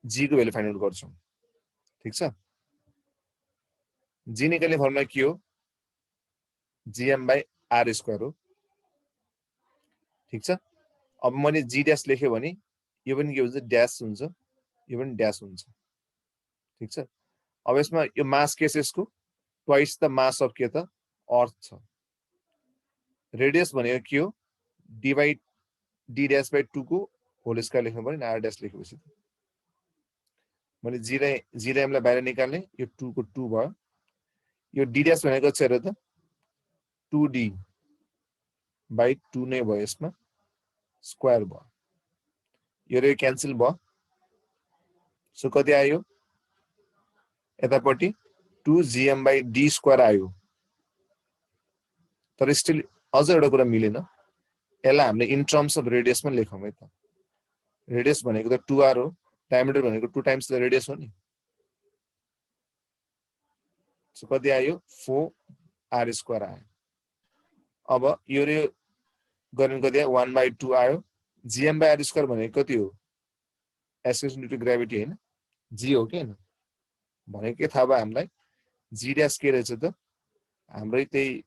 Speaker 3: जी को भ्यालु फाइन्ड आउट गर्छौँ। ठिक छ? जी निकाल्ने फर्मुला के हो? gm/r² हो। ठिक छ? अब मैले जी ड्यास लेखेँ भने यो पनि के हुन्छ ड्यास हुन्छ यो पनि ड्यास हुन्छ ठीक छ अब यसमा यो मास के छ यसको ट्वाइस द मास अफ के त अर्थ छ रेडियस भनेको के हो डिभाइड डी ड्यास बाइ 2 को होल स्क्वायर लेख्नु पर्यो नि आर ड्यास लेखेपछि मैले जी र एमलाई बाहिर निकाल्ने यो 2 को 2 भयो यो डी ड्यास भनेको छ र त 2d बाइ 2 नै भयो यसमा स्क्वायर भयो यो रे क्यान्सल भयो सो कति आयो यतापट्टि 2gm बाइ d स्क्वायर आयो तर स्टिल अझ एउटा कुरा मिलेन यसलाई हामीले इन टर्म्स अफ रेडियसमा लेखौँ है त रेडियस भनेको त 2r हो डायमिटर भनेको 2 टाइम्स द रेडियस हो नि सो कति आयो 4r स्क्वायर आयो अब यो रे गर्ने कति आयो 1/2 आयो gm बाइ r स्क्वायर भनेको कति हो एस ड्यू टु ग्राभिटी हैन जी हो के हैन भनेको के थाहा भयो हामीलाई जी ड्यास के रहेछ त हाम्रै त्यही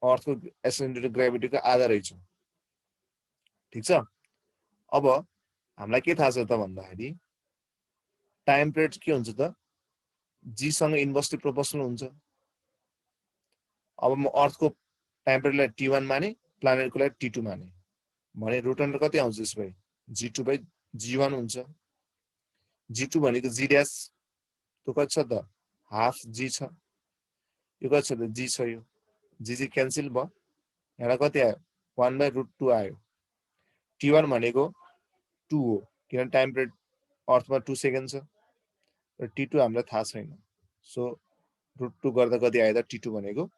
Speaker 3: अर्थको एस ड्यू टु ग्राभिटीको आधा रहेछ ठीक छ अब हामीलाई के थाहा छ त भन्दाखेरि टाइम पिरियड के हुन्छ त जी सँग इन्भर्सली प्रोपोर्सनल हुन्छ अब म अर्थको टाइम पिरियडलाई t1 माने प्लानेटको लागि t2 माने भने रुट अन्डर कति आउँछ यसलाई g2 बाइ g1 हुन्छ g2 भनेको g ड्यास त्यो कति छ त हाफ g छ यो कति छ त g छ यो g क्यान्सल भयो यहाँ कति आयो 1/√2 आयो t1 भनेको 2 हो किन टाइम पिरियड अर्थमा 2 सेकेन्ड छ र t2 हामीलाई थाहा छैन सो √2 गर्दा कति आयो त t2 भनेको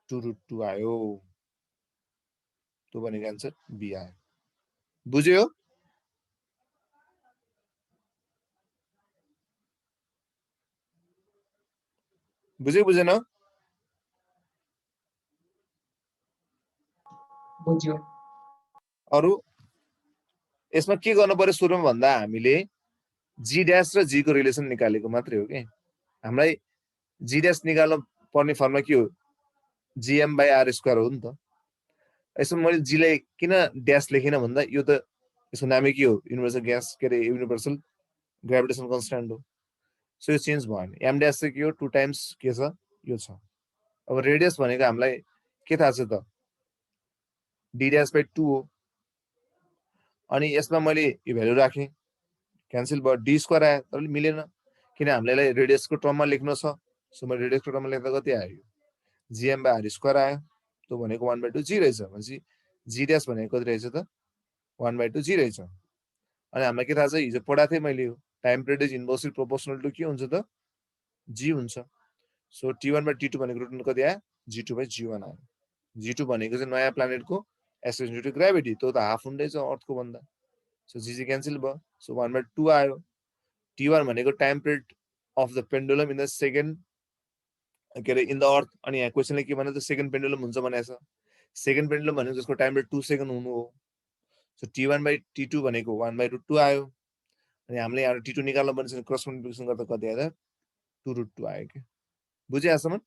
Speaker 3: 2√2 आयो त्यो भनेको आन्सर बी आयो बुझ्यो बुझेन
Speaker 6: बुझ्यो
Speaker 3: अरु यसमा के गर्नु पर्यो सुरुमा भन्दा हामीले जी ड्यास र जी को रिलेसन निकालेको मात्रै हो के हामीलाई जी ड्यास निकाल्नु पर्ने फर्मुला के हो जीएम बाइ आर स्क्वायर हो नि त यसमा मैले जी लाई किन ड्यास लेखिन भन्दा यो त यसको नामै के हो युनिभर्सल ग्यास के रे युनिभर्सल ग्राभिटेसन कन्स्ट्यान्ट हो सो यो चेन्ज भयो नि एम ड्यास चाहिँ के हो 2 टाइम्स के छ यो छ अब रेडियस भनेको हामीलाई के थाहा छ त डी ड्यास बाइ 2 हो अनि यसमा मैले यो भ्यालु राखेँ क्यान्सल भयो डी स्क्वायर आयो तर मिलेन किन हामीले रेडियसको टर्ममा लेख्नु छ सो मैले रेडियसको टर्ममा लेख्दा कति आयो जीएम बाइ आर स्क्वायर आयो त्यो भनेको 1/2 जी रहेछ भनेपछि जी ड्यास भनेको कति रहेछ त 1/2 जी रहेछ अनि हामीलाई के थाहा छ हिजो पढाएको थिएँ मैले यो time period is inversely proportional to के हुन्छ त जी हुन्छ सो t1 बाइ t2 भनेको रुट कति आयो g2 बाइ g1 आयो g2 भनेको चाहिँ नयाँ प्लानेटको एसोसिएटेड टु ग्राभिटी त्यो त हाफ हुँदैछ अर्थको भन्दा सो जी क्यान्सल भयो सो 1/2 आयो t1 भनेको time period of the pendulum in the second के अरे इन द अर्थ अनि यहाँ क्वेसनले के भने त सेकेन्ड पेन्डुलम हुन्छ भनेको छ सेकेन्ड पेन्डुलम भनेको जसको टाइम पिरियड 2 सेकेन्ड हुनु हो सो t1 बाइ t2 भनेको 1/2 आयो अनि हामीले यहाँ t2 निकाल्नु पर्ने छ क्रस मल्टिप्लिकेसन गर्दा कति आयो त 2√2 आयो के बुझे आसम्म